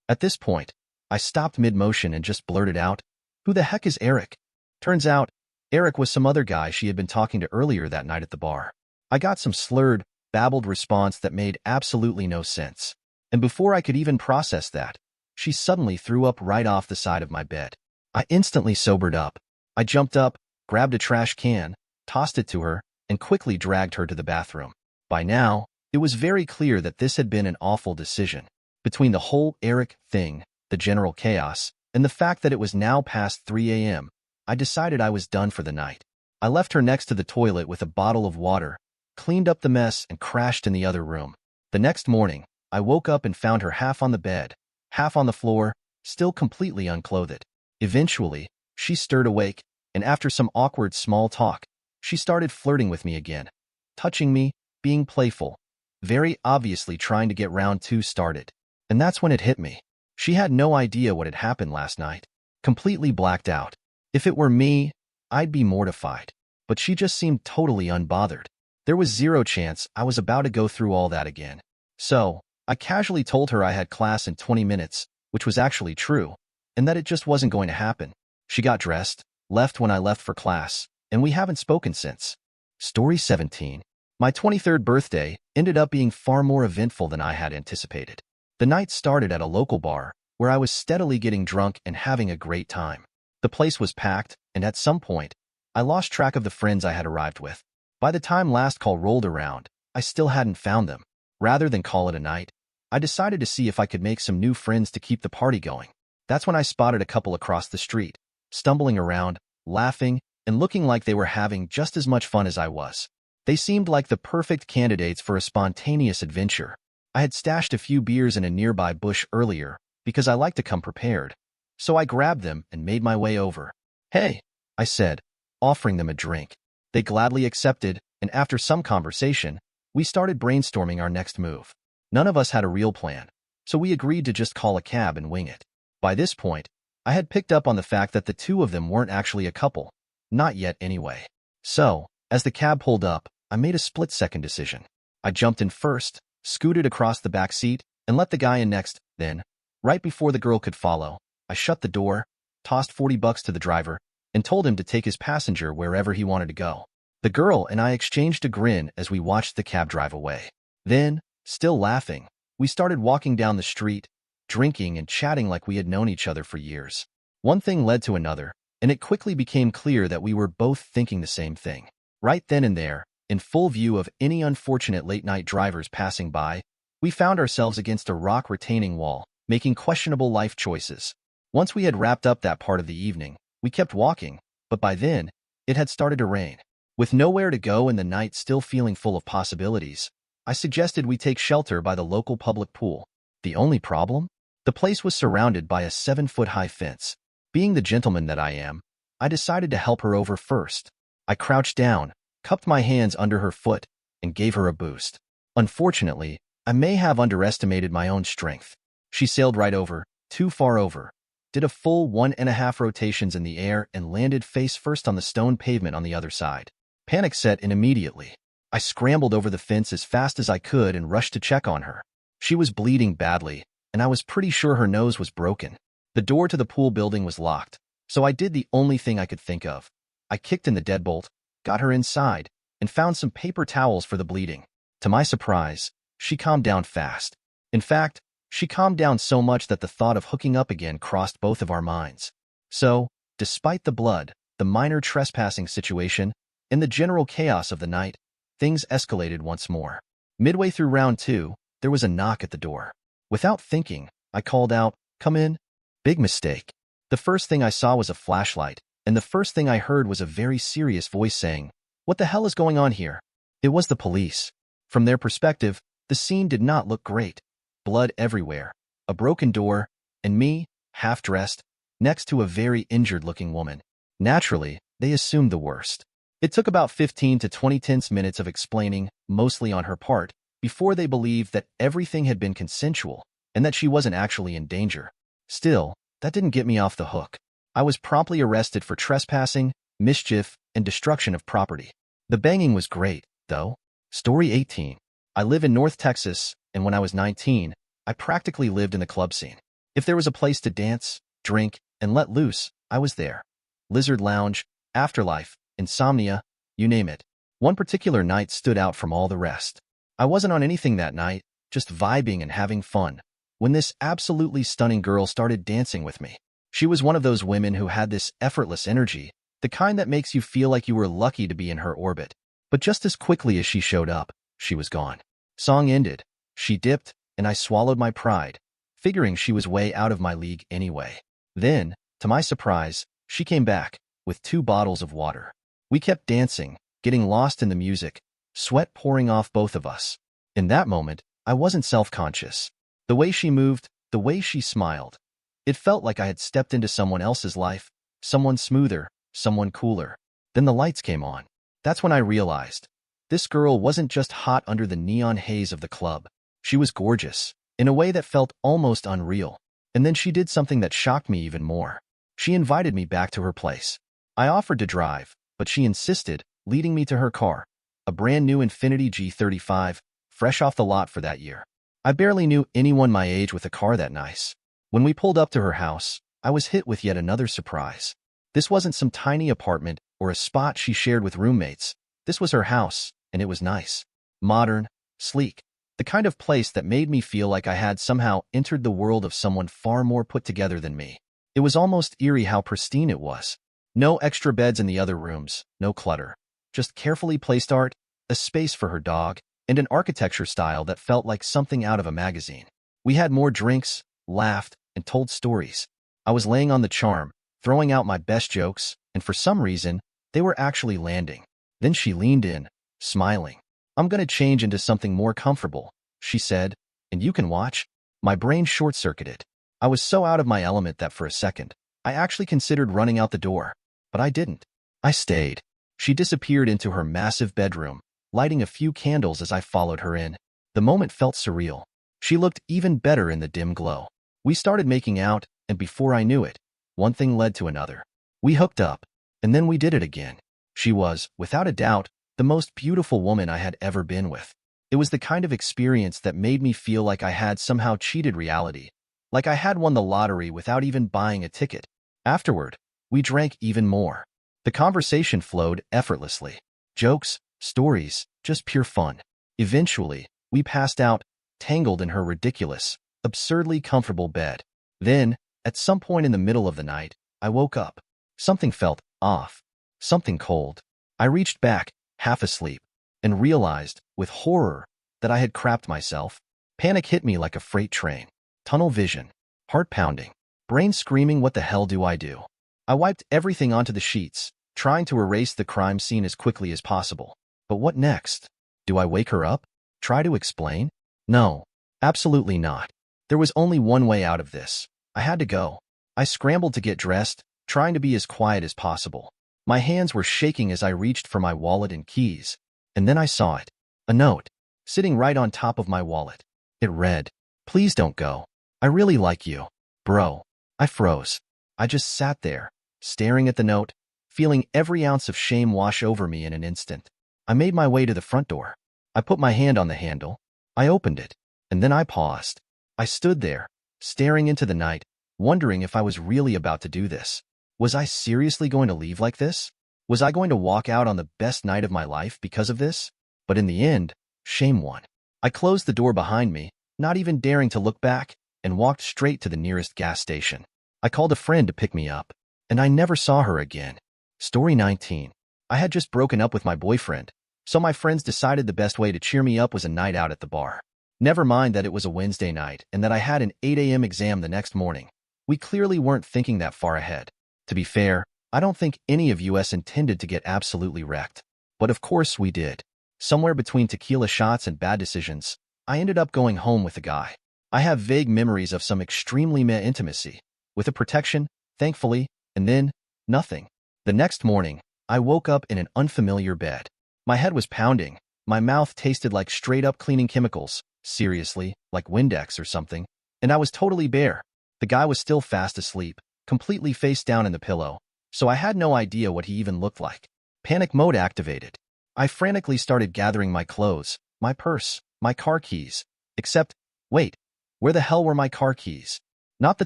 At this point, I stopped mid-motion and just blurted out, who the heck is Eric? Turns out, Eric was some other guy she had been talking to earlier that night at the bar. I got some slurred, babbled response that made absolutely no sense. And before I could even process that, she suddenly threw up right off the side of my bed. I instantly sobered up. I jumped up, grabbed a trash can, tossed it to her, and quickly dragged her to the bathroom. By now, it was very clear that this had been an awful decision. Between the whole Eric thing, the general chaos, and the fact that it was now past 3 a.m., I decided I was done for the night. I left her next to the toilet with a bottle of water, cleaned up the mess, and crashed in the other room. The next morning, I woke up and found her half on the bed, half on the floor, still completely unclothed. Eventually, she stirred awake, and after some awkward small talk, she started flirting with me again, touching me, being playful, very obviously trying to get round 2 started. And that's when it hit me. She had no idea what had happened last night. Completely blacked out. If it were me, I'd be mortified. But she just seemed totally unbothered. There was zero chance I was about to go through all that again. So, I casually told her I had class in 20 minutes, which was actually true, and that it just wasn't going to happen. She got dressed, left when I left for class, and we haven't spoken since. Story 17. My 23rd birthday ended up being far more eventful than I had anticipated. The night started at a local bar, where I was steadily getting drunk and having a great time. The place was packed, and at some point, I lost track of the friends I had arrived with. By the time last call rolled around, I still hadn't found them. Rather than call it a night, I decided to see if I could make some new friends to keep the party going. That's when I spotted a couple across the street, stumbling around, laughing, and looking like they were having just as much fun as I was. They seemed like the perfect candidates for a spontaneous adventure. I had stashed a few beers in a nearby bush earlier because I like to come prepared, so I grabbed them and made my way over. "Hey," I said, offering them a drink. They gladly accepted, and after some conversation, we started brainstorming our next move. None of us had a real plan, so we agreed to just call a cab and wing it. By this point, I had picked up on the fact that the two of them weren't actually a couple. Not yet, anyway. So, as the cab pulled up, I made a split-second decision. I jumped in first, scooted across the back seat, and let the guy in next. Then, right before the girl could follow, I shut the door, tossed $40 to the driver, and told him to take his passenger wherever he wanted to go. The girl and I exchanged a grin as we watched the cab drive away. Then, still laughing, we started walking down the street, drinking and chatting like we had known each other for years. One thing led to another, and it quickly became clear that we were both thinking the same thing. Right then and there, in full view of any unfortunate late-night drivers passing by, we found ourselves against a rock retaining wall, making questionable life choices. Once we had wrapped up that part of the evening, we kept walking, but by then, it had started to rain. With nowhere to go and the night still feeling full of possibilities, I suggested we take shelter by the local public pool. The only problem? The place was surrounded by a 7-foot-high fence. Being the gentleman that I am, I decided to help her over first. I crouched down, cupped my hands under her foot, and gave her a boost. Unfortunately, I may have underestimated my own strength. She sailed right over, too far over, did a full 1.5 rotations in the air and landed face first on the stone pavement on the other side. Panic set in immediately. I scrambled over the fence as fast as I could and rushed to check on her. She was bleeding badly, and I was pretty sure her nose was broken. The door to the pool building was locked, so I did the only thing I could think of. I kicked in the deadbolt, got her inside, and found some paper towels for the bleeding. To my surprise, she calmed down fast. In fact, she calmed down so much that the thought of hooking up again crossed both of our minds. So, despite the blood, the minor trespassing situation, and the general chaos of the night, things escalated once more. Midway through round 2, there was a knock at the door. Without thinking, I called out, "Come in." Big mistake. The first thing I saw was a flashlight, and the first thing I heard was a very serious voice saying, "What the hell is going on here?" It was the police. From their perspective, the scene did not look great. Blood everywhere, a broken door, and me, half-dressed, next to a very injured-looking woman. Naturally, they assumed the worst. It took about 15 to 20 tense minutes of explaining, mostly on her part, before they believed that everything had been consensual and that she wasn't actually in danger. Still, that didn't get me off the hook. I was promptly arrested for trespassing, mischief, and destruction of property. The banging was great, though. Story 18. I live in North Texas, and when I was 19, I practically lived in the club scene. If there was a place to dance, drink, and let loose, I was there. Lizard Lounge, Afterlife, Insomnia, you name it. One particular night stood out from all the rest. I wasn't on anything that night, just vibing and having fun, when this absolutely stunning girl started dancing with me. She was one of those women who had this effortless energy, the kind that makes you feel like you were lucky to be in her orbit. But just as quickly as she showed up, she was gone. Song ended, she dipped, and I swallowed my pride, figuring she was way out of my league anyway. Then, to my surprise, she came back, with 2 bottles of water. We kept dancing, getting lost in the music, sweat pouring off both of us. In that moment, I wasn't self-conscious. The way she moved, the way she smiled. It felt like I had stepped into someone else's life, someone smoother, someone cooler. Then the lights came on. That's when I realized. This girl wasn't just hot under the neon haze of the club. She was gorgeous, in a way that felt almost unreal. And then she did something that shocked me even more. She invited me back to her place. I offered to drive, but she insisted, leading me to her car, a brand new Infiniti G35, fresh off the lot for that year. I barely knew anyone my age with a car that nice. When we pulled up to her house, I was hit with yet another surprise. This wasn't some tiny apartment or a spot she shared with roommates. This was her house, and it was nice. Modern, sleek. The kind of place that made me feel like I had somehow entered the world of someone far more put together than me. It was almost eerie how pristine it was. No extra beds in the other rooms, no clutter. Just carefully placed art, a space for her dog, and an architecture style that felt like something out of a magazine. We had more drinks, laughed, and told stories. I was laying on the charm, throwing out my best jokes, and for some reason, they were actually landing. Then she leaned in, smiling. "I'm gonna change into something more comfortable," she said, "and you can watch." My brain short-circuited. I was so out of my element that for a second, I actually considered running out the door. But I didn't. I stayed. She disappeared into her massive bedroom, lighting a few candles as I followed her in. The moment felt surreal. She looked even better in the dim glow. We started making out, and before I knew it, one thing led to another. We hooked up, and then we did it again. She was, without a doubt, the most beautiful woman I had ever been with. It was the kind of experience that made me feel like I had somehow cheated reality, like I had won the lottery without even buying a ticket. Afterward, we drank even more. The conversation flowed effortlessly. Jokes, stories, just pure fun. Eventually, we passed out, tangled in her ridiculous, absurdly comfortable bed. Then, at some point in the middle of the night, I woke up. Something felt off. Something cold. I reached back, half asleep, and realized, with horror, that I had crapped myself. Panic hit me like a freight train. Tunnel vision. Heart pounding. Brain screaming, what the hell do I do? I wiped everything onto the sheets, trying to erase the crime scene as quickly as possible. But what next? Do I wake her up? Try to explain? No, absolutely not. There was only one way out of this. I had to go. I scrambled to get dressed, trying to be as quiet as possible. My hands were shaking as I reached for my wallet and keys. And then I saw it. A note. Sitting right on top of my wallet. It read, "Please don't go. I really like you." Bro. I froze. I just sat there, staring at the note, feeling every ounce of shame wash over me in an instant. I made my way to the front door. I put my hand on the handle. I opened it, and then I paused. I stood there, staring into the night, wondering if I was really about to do this. Was I seriously going to leave like this? Was I going to walk out on the best night of my life because of this? But in the end, shame won. I closed the door behind me, not even daring to look back, and walked straight to the nearest gas station. I called a friend to pick me up, and I never saw her again. Story 19. I had just broken up with my boyfriend, so my friends decided the best way to cheer me up was a night out at the bar. Never mind that it was a Wednesday night and that I had an 8 a.m. exam the next morning. We clearly weren't thinking that far ahead. To be fair, I don't think any of us intended to get absolutely wrecked. But of course we did. Somewhere between tequila shots and bad decisions, I ended up going home with the guy. I have vague memories of some extremely meh intimacy, with a protection, thankfully, and then, nothing. The next morning, I woke up in an unfamiliar bed. My head was pounding, my mouth tasted like straight-up cleaning chemicals, seriously, like Windex or something, and I was totally bare. The guy was still fast asleep, completely face down in the pillow, so I had no idea what he even looked like. Panic mode activated. I frantically started gathering my clothes, my purse, my car keys, except, wait, where the hell were my car keys? Not the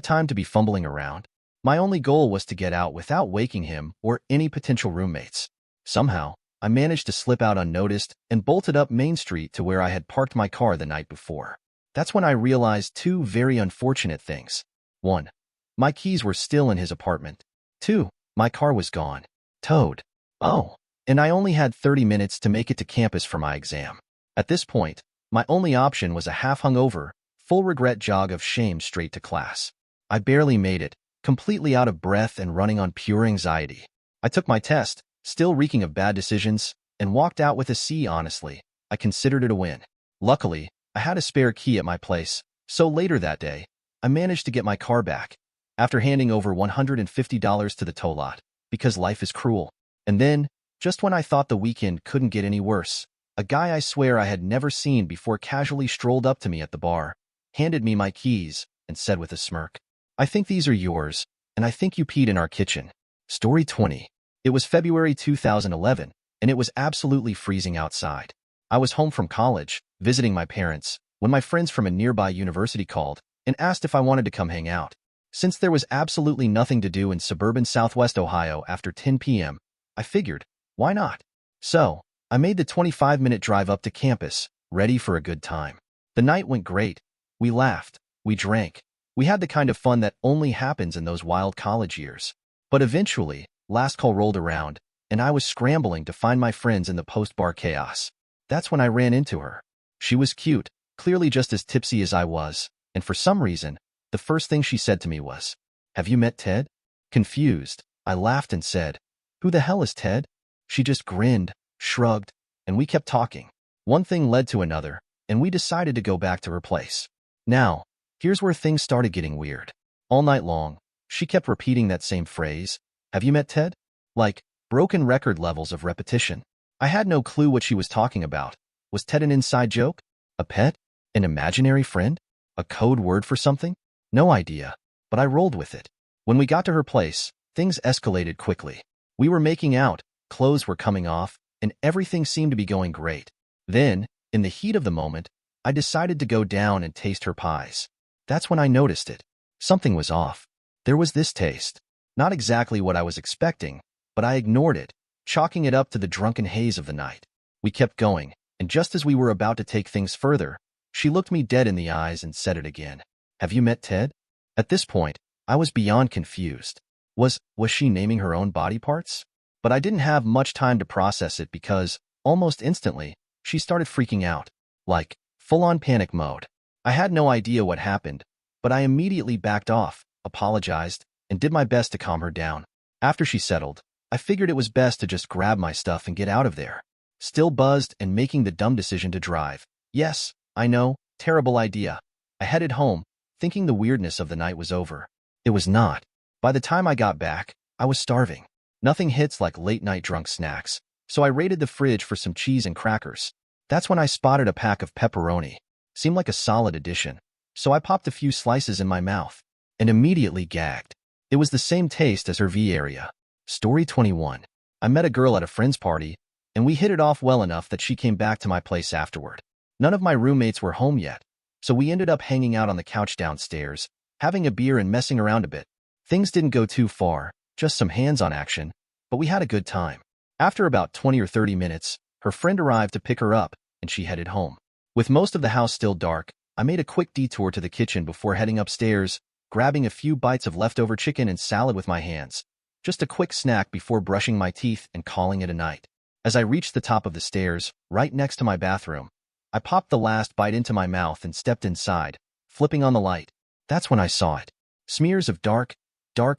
time to be fumbling around. My only goal was to get out without waking him or any potential roommates. Somehow, I managed to slip out unnoticed and bolted up Main Street to where I had parked my car the night before. That's when I realized two very unfortunate things. 1. My keys were still in his apartment. 2. My car was gone. Towed. Oh. And I only had 30 minutes to make it to campus for my exam. At this point, my only option was a half-hungover, full-regret jog of shame straight to class. I barely made it, completely out of breath and running on pure anxiety. I took my test, still reeking of bad decisions, and walked out with a C. Honestly, I considered it a win. Luckily, I had a spare key at my place, so later that day, I managed to get my car back, after handing over $150 to the tow lot, because life is cruel. And then, just when I thought the weekend couldn't get any worse, a guy I swear I had never seen before casually strolled up to me at the bar, handed me my keys, and said with a smirk, "I think these are yours, and I think you peed in our kitchen." Story 20. It was February 2011, and it was absolutely freezing outside. I was home from college, visiting my parents, when my friends from a nearby university called and asked if I wanted to come hang out. Since there was absolutely nothing to do in suburban Southwest Ohio after 10 p.m., I figured, why not? So, I made the 25-minute drive up to campus, ready for a good time. The night went great. We laughed, we drank, we had the kind of fun that only happens in those wild college years. But eventually, last call rolled around, and I was scrambling to find my friends in the post-bar chaos. That's when I ran into her. She was cute, clearly just as tipsy as I was, and for some reason, the first thing she said to me was, "Have you met Ted?" Confused, I laughed and said, "Who the hell is Ted?" She just grinned, shrugged, and we kept talking. One thing led to another, and we decided to go back to her place. Now, here's where things started getting weird. All night long, she kept repeating that same phrase, "Have you met Ted?" Like, broken record levels of repetition. I had no clue what she was talking about. Was Ted an inside joke? A pet? An imaginary friend? A code word for something? No idea, but I rolled with it. When we got to her place, things escalated quickly. We were making out, clothes were coming off, and everything seemed to be going great. Then, in the heat of the moment, I decided to go down and taste her pies. That's when I noticed it. Something was off. There was this taste. Not exactly what I was expecting, but I ignored it, chalking it up to the drunken haze of the night. We kept going, and just as we were about to take things further, she looked me dead in the eyes and said it again. "Have you met Ted?" At this point, I was beyond confused. Was she naming her own body parts? But I didn't have much time to process it because, almost instantly, she started freaking out. Like, full-on panic mode. I had no idea what happened, but I immediately backed off, apologized, and did my best to calm her down. After she settled, I figured it was best to just grab my stuff and get out of there. Still buzzed and making the dumb decision to drive. Yes, I know, terrible idea. I headed home, thinking the weirdness of the night was over. It was not. By the time I got back, I was starving. Nothing hits like late-night drunk snacks, so I raided the fridge for some cheese and crackers. That's when I spotted a pack of pepperoni. Seemed like a solid addition, so I popped a few slices in my mouth and immediately gagged. It was the same taste as her V area. Story 21. I met a girl at a friend's party, and we hit it off well enough that she came back to my place afterward. None of my roommates were home yet, so we ended up hanging out on the couch downstairs, having a beer and messing around a bit. Things didn't go too far, just some hands-on action, but we had a good time. After about 20 or 30 minutes, her friend arrived to pick her up, and she headed home. With most of the house still dark, I made a quick detour to the kitchen before heading upstairs, grabbing a few bites of leftover chicken and salad with my hands. Just a quick snack before brushing my teeth and calling it a night. As I reached the top of the stairs, right next to my bathroom, I popped the last bite into my mouth and stepped inside, flipping on the light. That's when I saw it. Smears of dark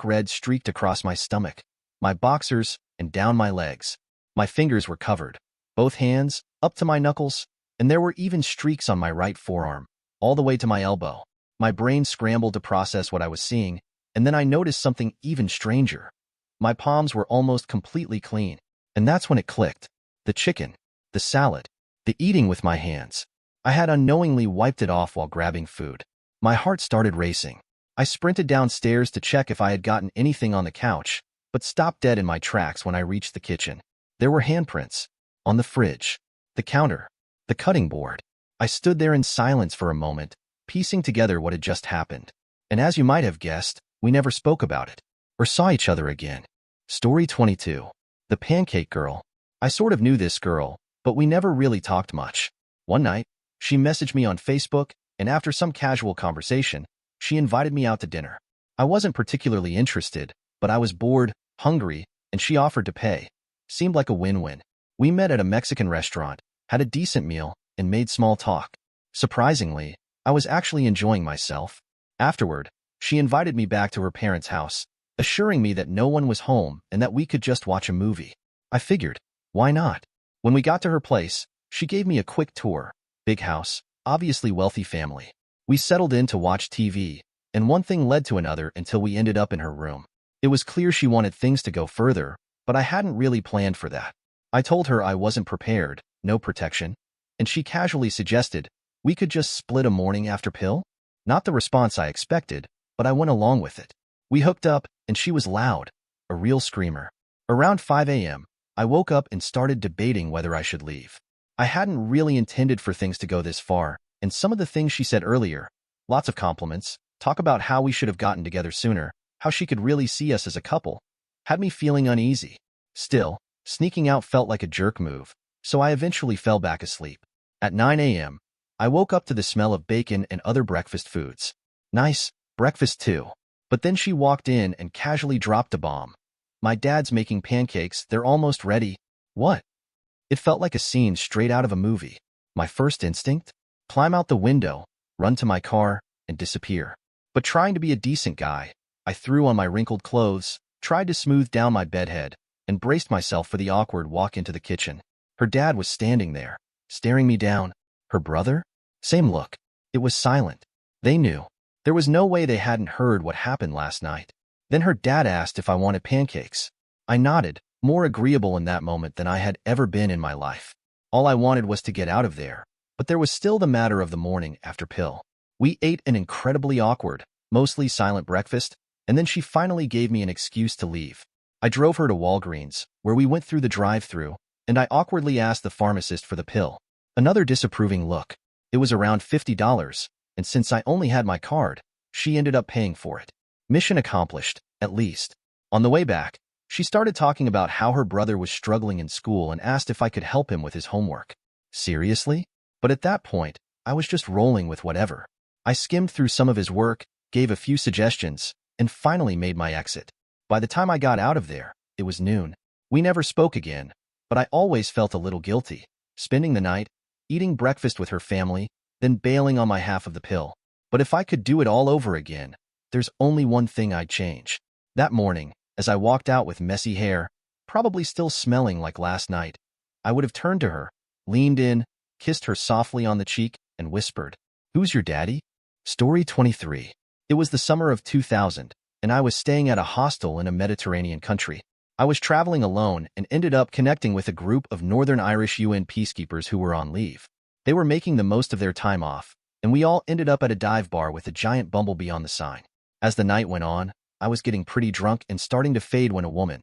red streaked across my stomach, my boxers, and down my legs. My fingers were covered, both hands, up to my knuckles, and there were even streaks on my right forearm, all the way to my elbow. My brain scrambled to process what I was seeing, and then I noticed something even stranger. My palms were almost completely clean, and that's when it clicked. The chicken, the salad, the eating with my hands. I had unknowingly wiped it off while grabbing food. My heart started racing. I sprinted downstairs to check if I had gotten anything on the couch, but stopped dead in my tracks when I reached the kitchen. There were handprints. On the fridge, the counter, the cutting board. I stood there in silence for a moment, piecing together what had just happened. And as you might have guessed, we never spoke about it, or saw each other again. Story 22. The Pancake Girl. I sort of knew this girl, but we never really talked much. One night, she messaged me on Facebook, and after some casual conversation, she invited me out to dinner. I wasn't particularly interested, but I was bored, hungry, and she offered to pay. Seemed like a win-win. We met at a Mexican restaurant, had a decent meal, and made small talk. Surprisingly, I was actually enjoying myself. Afterward, she invited me back to her parents' house, assuring me that no one was home and that we could just watch a movie. I figured, why not? When we got to her place, she gave me a quick tour. Big house, obviously wealthy family. We settled in to watch TV, and one thing led to another until we ended up in her room. It was clear she wanted things to go further, but I hadn't really planned for that. I told her I wasn't prepared, no protection, and she casually suggested we could just split a morning after pill? Not the response I expected, but I went along with it. We hooked up, and she was loud, a real screamer. Around 5 a.m., I woke up and started debating whether I should leave. I hadn't really intended for things to go this far, and some of the things she said earlier, lots of compliments, Talk about how we should have gotten together sooner, how she could really see us as a couple. Had me feeling uneasy. Still, sneaking out felt like a jerk move, so I eventually fell back asleep. At 9 a.m., I woke up to the smell of bacon and other breakfast foods. Nice, breakfast too. But then she walked in and casually dropped a bomb. My dad's making pancakes, they're almost ready. What? It felt like a scene straight out of a movie. My first instinct? Climb out the window, run to my car, and disappear. But trying to be a decent guy, I threw on my wrinkled clothes, tried to smooth down my bedhead, and braced myself for the awkward walk into the kitchen. Her dad was standing there, staring me down. Her brother? Same look. It was silent. They knew. There was no way they hadn't heard what happened last night. Then her dad asked if I wanted pancakes. I nodded, more agreeable in that moment than I had ever been in my life. All I wanted was to get out of there, but there was still the matter of the morning after pill. We ate an incredibly awkward, mostly silent breakfast, and then she finally gave me an excuse to leave. I drove her to Walgreens, where we went through the drive-thru, and I awkwardly asked the pharmacist for the pill. Another disapproving look. It was around $50, and since I only had my card, she ended up paying for it. Mission accomplished, at least. On the way back, she started talking about how her brother was struggling in school and asked if I could help him with his homework. Seriously? But at that point, I was just rolling with whatever. I skimmed through some of his work, gave a few suggestions, and finally made my exit. By the time I got out of there, it was noon. We never spoke again, but I always felt a little guilty, spending the night, eating breakfast with her family, then bailing on my half of the pill. But if I could do it all over again, there's only one thing I'd change. That morning, as I walked out with messy hair, probably still smelling like last night, I would have turned to her, leaned in, kissed her softly on the cheek, and whispered, "Who's your daddy?" Story 23. It was the summer of 2000, and I was staying at a hostel in a Mediterranean country. I was traveling alone and ended up connecting with a group of Northern Irish UN peacekeepers who were on leave. They were making the most of their time off, and we all ended up at a dive bar with a giant bumblebee on the sign. As the night went on, I was getting pretty drunk and starting to fade when a woman,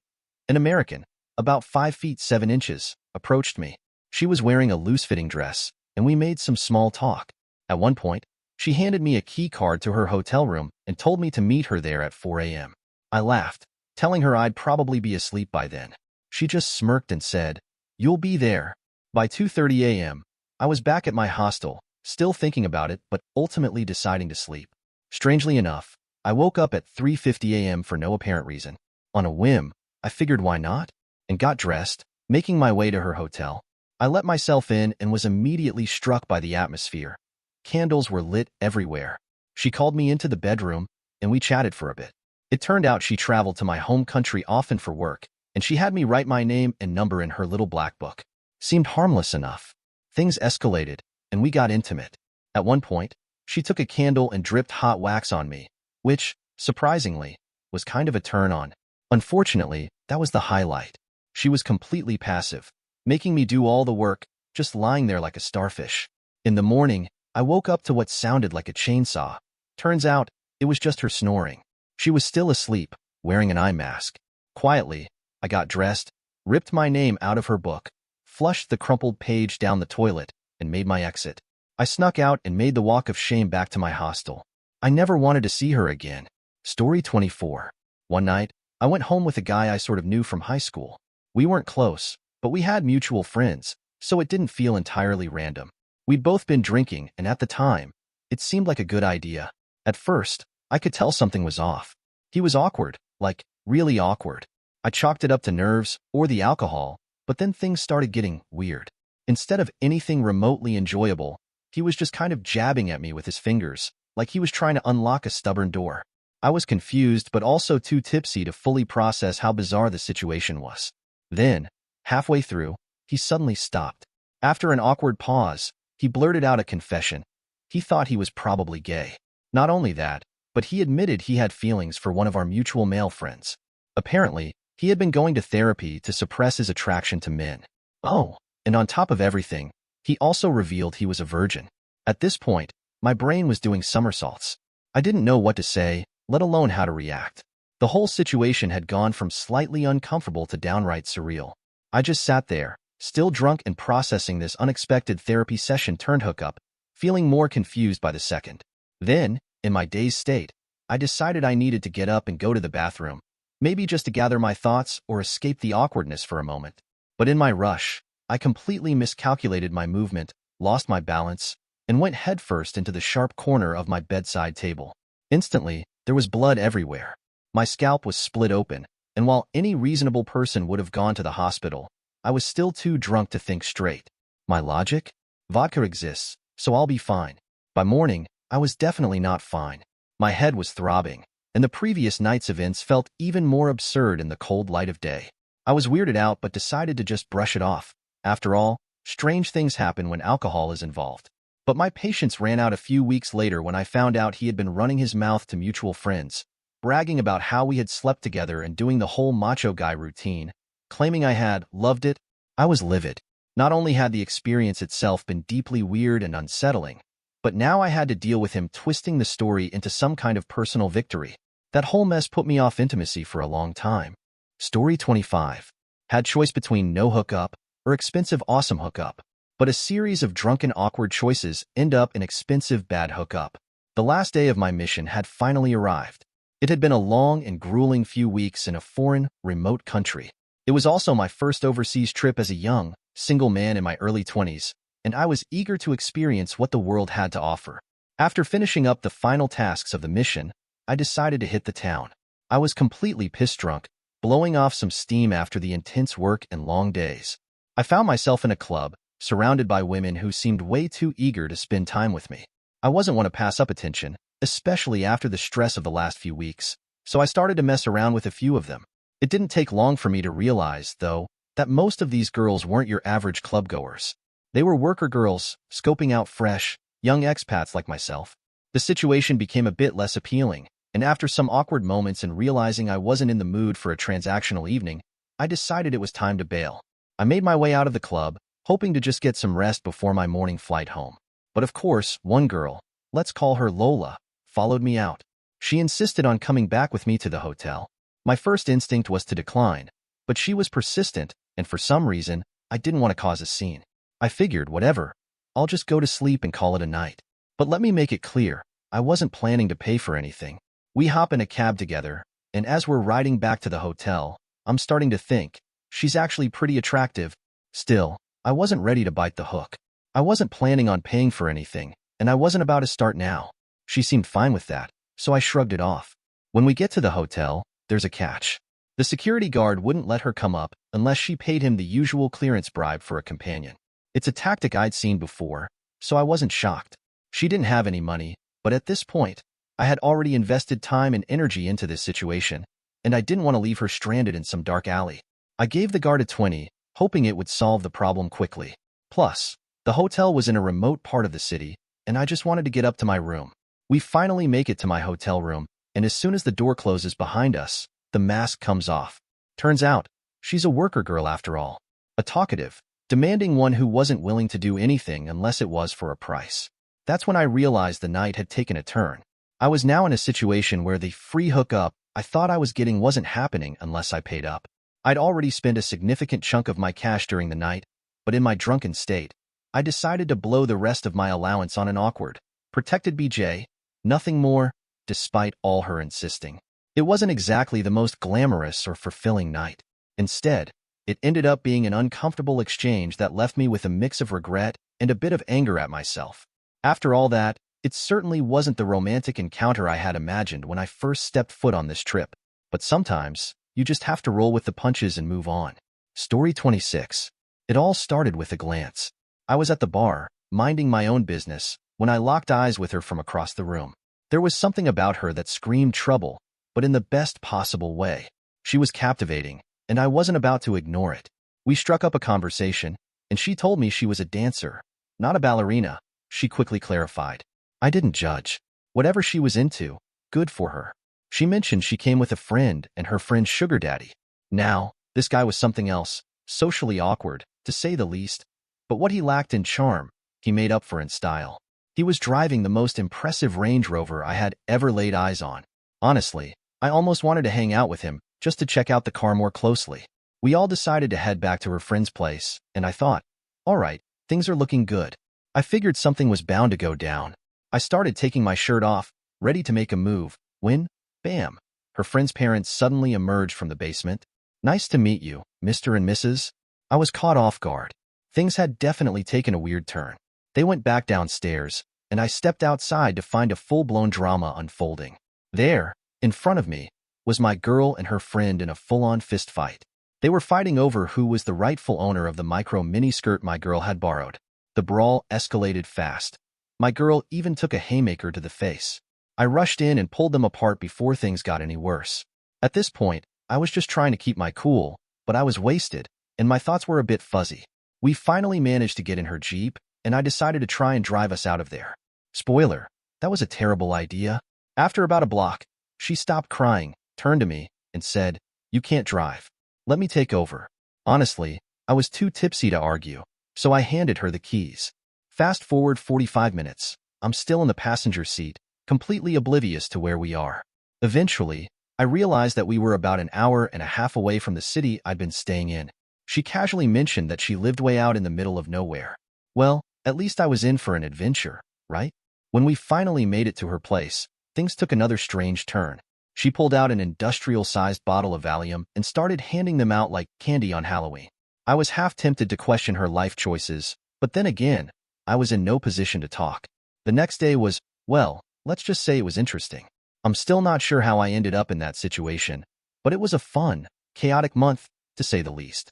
an American, about 5 feet 7 inches, approached me. She was wearing a loose-fitting dress, and we made some small talk. At one point, she handed me a key card to her hotel room and told me to meet her there at 4 a.m. I laughed, telling her I'd probably be asleep by then. She just smirked and said, "You'll be there." By 2:30 a.m., I was back at my hostel, still thinking about it but ultimately deciding to sleep. Strangely enough, I woke up at 3:50 a.m. for no apparent reason. On a whim, I figured why not, and got dressed, making my way to her hotel. I let myself in and was immediately struck by the atmosphere. Candles were lit everywhere. She called me into the bedroom, and we chatted for a bit. It turned out she traveled to my home country often for work, and she had me write my name and number in her little black book. Seemed harmless enough. Things escalated, and we got intimate. At one point, she took a candle and dripped hot wax on me, which, surprisingly, was kind of a turn-on. Unfortunately, that was the highlight. She was completely passive, making me do all the work, just lying there like a starfish. In the morning, I woke up to what sounded like a chainsaw. Turns out, it was just her snoring. She was still asleep, wearing an eye mask. Quietly, I got dressed, ripped my name out of her book, flushed the crumpled page down the toilet, and made my exit. I snuck out and made the walk of shame back to my hostel. I never wanted to see her again. Story 24. One night, I went home with a guy I sort of knew from high school. We weren't close, but we had mutual friends, so it didn't feel entirely random. We'd both been drinking, and at the time, it seemed like a good idea. At first, I could tell something was off. He was awkward, like, really awkward. I chalked it up to nerves or the alcohol, but then things started getting weird. Instead of anything remotely enjoyable, he was just kind of jabbing at me with his fingers, like he was trying to unlock a stubborn door. I was confused but also too tipsy to fully process how bizarre the situation was. Then, halfway through, he suddenly stopped. After an awkward pause, he blurted out a confession. He thought he was probably gay. Not only that, but he admitted he had feelings for one of our mutual male friends. Apparently, he had been going to therapy to suppress his attraction to men. Oh, and on top of everything, he also revealed he was a virgin. At this point, my brain was doing somersaults. I didn't know what to say, let alone how to react. The whole situation had gone from slightly uncomfortable to downright surreal. I just sat there, still drunk and processing this unexpected therapy session turned hookup, feeling more confused by the second. Then, In my dazed state, I decided I needed to get up and go to the bathroom, maybe just to gather my thoughts or escape the awkwardness for a moment. But in my rush, I completely miscalculated my movement, lost my balance, and went headfirst into the sharp corner of my bedside table. Instantly, there was blood everywhere. My scalp was split open, and while any reasonable person would have gone to the hospital, I was still too drunk to think straight. My logic? Vodka exists, so I'll be fine. By morning, I was definitely not fine. My head was throbbing, and the previous night's events felt even more absurd in the cold light of day. I was weirded out but decided to just brush it off. After all, strange things happen when alcohol is involved. But my patience ran out a few weeks later when I found out he had been running his mouth to mutual friends, bragging about how we had slept together and doing the whole macho guy routine, claiming I had loved it. I was livid. Not only had the experience itself been deeply weird and unsettling, but now I had to deal with him twisting the story into some kind of personal victory. That whole mess put me off intimacy for a long time. Story 25. Had choice between no hookup or expensive awesome hookup, but a series of drunken awkward choices end up in expensive bad hookup. The last day of my mission had finally arrived. It had been a long and grueling few weeks in a foreign, remote country. It was also my first overseas trip as a young, single man in my early 20s, and I was eager to experience what the world had to offer. After finishing up the final tasks of the mission, I decided to hit the town. I was completely piss-drunk, blowing off some steam after the intense work and long days. I found myself in a club, surrounded by women who seemed way too eager to spend time with me. I wasn't one to pass up attention, especially after the stress of the last few weeks, so I started to mess around with a few of them. It didn't take long for me to realize, though, that most of these girls weren't your average clubgoers. They were worker girls, scoping out fresh, young expats like myself. The situation became a bit less appealing, and after some awkward moments and realizing I wasn't in the mood for a transactional evening, I decided it was time to bail. I made my way out of the club, hoping to just get some rest before my morning flight home. But of course, one girl, let's call her Lola, followed me out. She insisted on coming back with me to the hotel. My first instinct was to decline, but she was persistent, and for some reason, I didn't want to cause a scene. I figured, whatever, I'll just go to sleep and call it a night. But let me make it clear, I wasn't planning to pay for anything. We hop in a cab together, and as we're riding back to the hotel, I'm starting to think, she's actually pretty attractive. Still, I wasn't ready to bite the hook. I wasn't planning on paying for anything, and I wasn't about to start now. She seemed fine with that, so I shrugged it off. When we get to the hotel, there's a catch. The security guard wouldn't let her come up unless she paid him the usual clearance bribe for a companion. It's a tactic I'd seen before, so I wasn't shocked. She didn't have any money, but at this point, I had already invested time and energy into this situation, and I didn't want to leave her stranded in some dark alley. I gave the guard a 20, hoping it would solve the problem quickly. Plus, the hotel was in a remote part of the city, and I just wanted to get up to my room. We finally make it to my hotel room, and as soon as the door closes behind us, the mask comes off. Turns out, she's a worker girl after all. A talkative, demanding one who wasn't willing to do anything unless it was for a price. That's when I realized the night had taken a turn. I was now in a situation where the free hookup I thought I was getting wasn't happening unless I paid up. I'd already spent a significant chunk of my cash during the night, but in my drunken state, I decided to blow the rest of my allowance on an awkward, protected BJ, nothing more, despite all her insisting. It wasn't exactly the most glamorous or fulfilling night. Instead, it ended up being an uncomfortable exchange that left me with a mix of regret and a bit of anger at myself. After all that, it certainly wasn't the romantic encounter I had imagined when I first stepped foot on this trip. But sometimes, you just have to roll with the punches and move on. Story 26. It all started with a glance. I was at the bar, minding my own business, when I locked eyes with her from across the room. There was something about her that screamed trouble, but in the best possible way. She was captivating, and I wasn't about to ignore it. We struck up a conversation, and she told me she was a dancer, not a ballerina, she quickly clarified. I didn't judge. Whatever she was into, good for her. She mentioned she came with a friend and her friend's sugar daddy. Now, this guy was something else, socially awkward, to say the least, but what he lacked in charm, he made up for in style. He was driving the most impressive Range Rover I had ever laid eyes on. Honestly, I almost wanted to hang out with him, just to check out the car more closely. We all decided to head back to her friend's place, and I thought, all right, things are looking good. I figured something was bound to go down. I started taking my shirt off, ready to make a move, when, bam, her friend's parents suddenly emerged from the basement. "Nice to meet you, Mr. and Mrs." I was caught off guard. Things had definitely taken a weird turn. They went back downstairs, and I stepped outside to find a full-blown drama unfolding. There, in front of me, was my girl and her friend in a full-on fist fight. They were fighting over who was the rightful owner of the micro miniskirt my girl had borrowed. The brawl escalated fast. My girl even took a haymaker to the face. I rushed in and pulled them apart before things got any worse. At this point, I was just trying to keep my cool, but I was wasted, and my thoughts were a bit fuzzy. We finally managed to get in her Jeep, and I decided to try and drive us out of there. Spoiler, that was a terrible idea. After about a block, she stopped crying, turned to me, and said, "You can't drive. Let me take over." Honestly, I was too tipsy to argue, so I handed her the keys. Fast forward 45 minutes. I'm still in the passenger seat, completely oblivious to where we are. Eventually, I realized that we were about an hour and a half away from the city I'd been staying in. She casually mentioned that she lived way out in the middle of nowhere. Well, at least I was in for an adventure, right? When we finally made it to her place, things took another strange turn. She pulled out an industrial-sized bottle of Valium and started handing them out like candy on Halloween. I was half tempted to question her life choices, but then again, I was in no position to talk. The next day was, well, let's just say it was interesting. I'm still not sure how I ended up in that situation, but it was a fun, chaotic month, to say the least.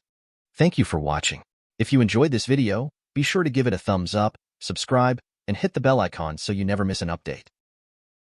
Thank you for watching. If you enjoyed this video, be sure to give it a thumbs up, subscribe, and hit the bell icon so you never miss an update.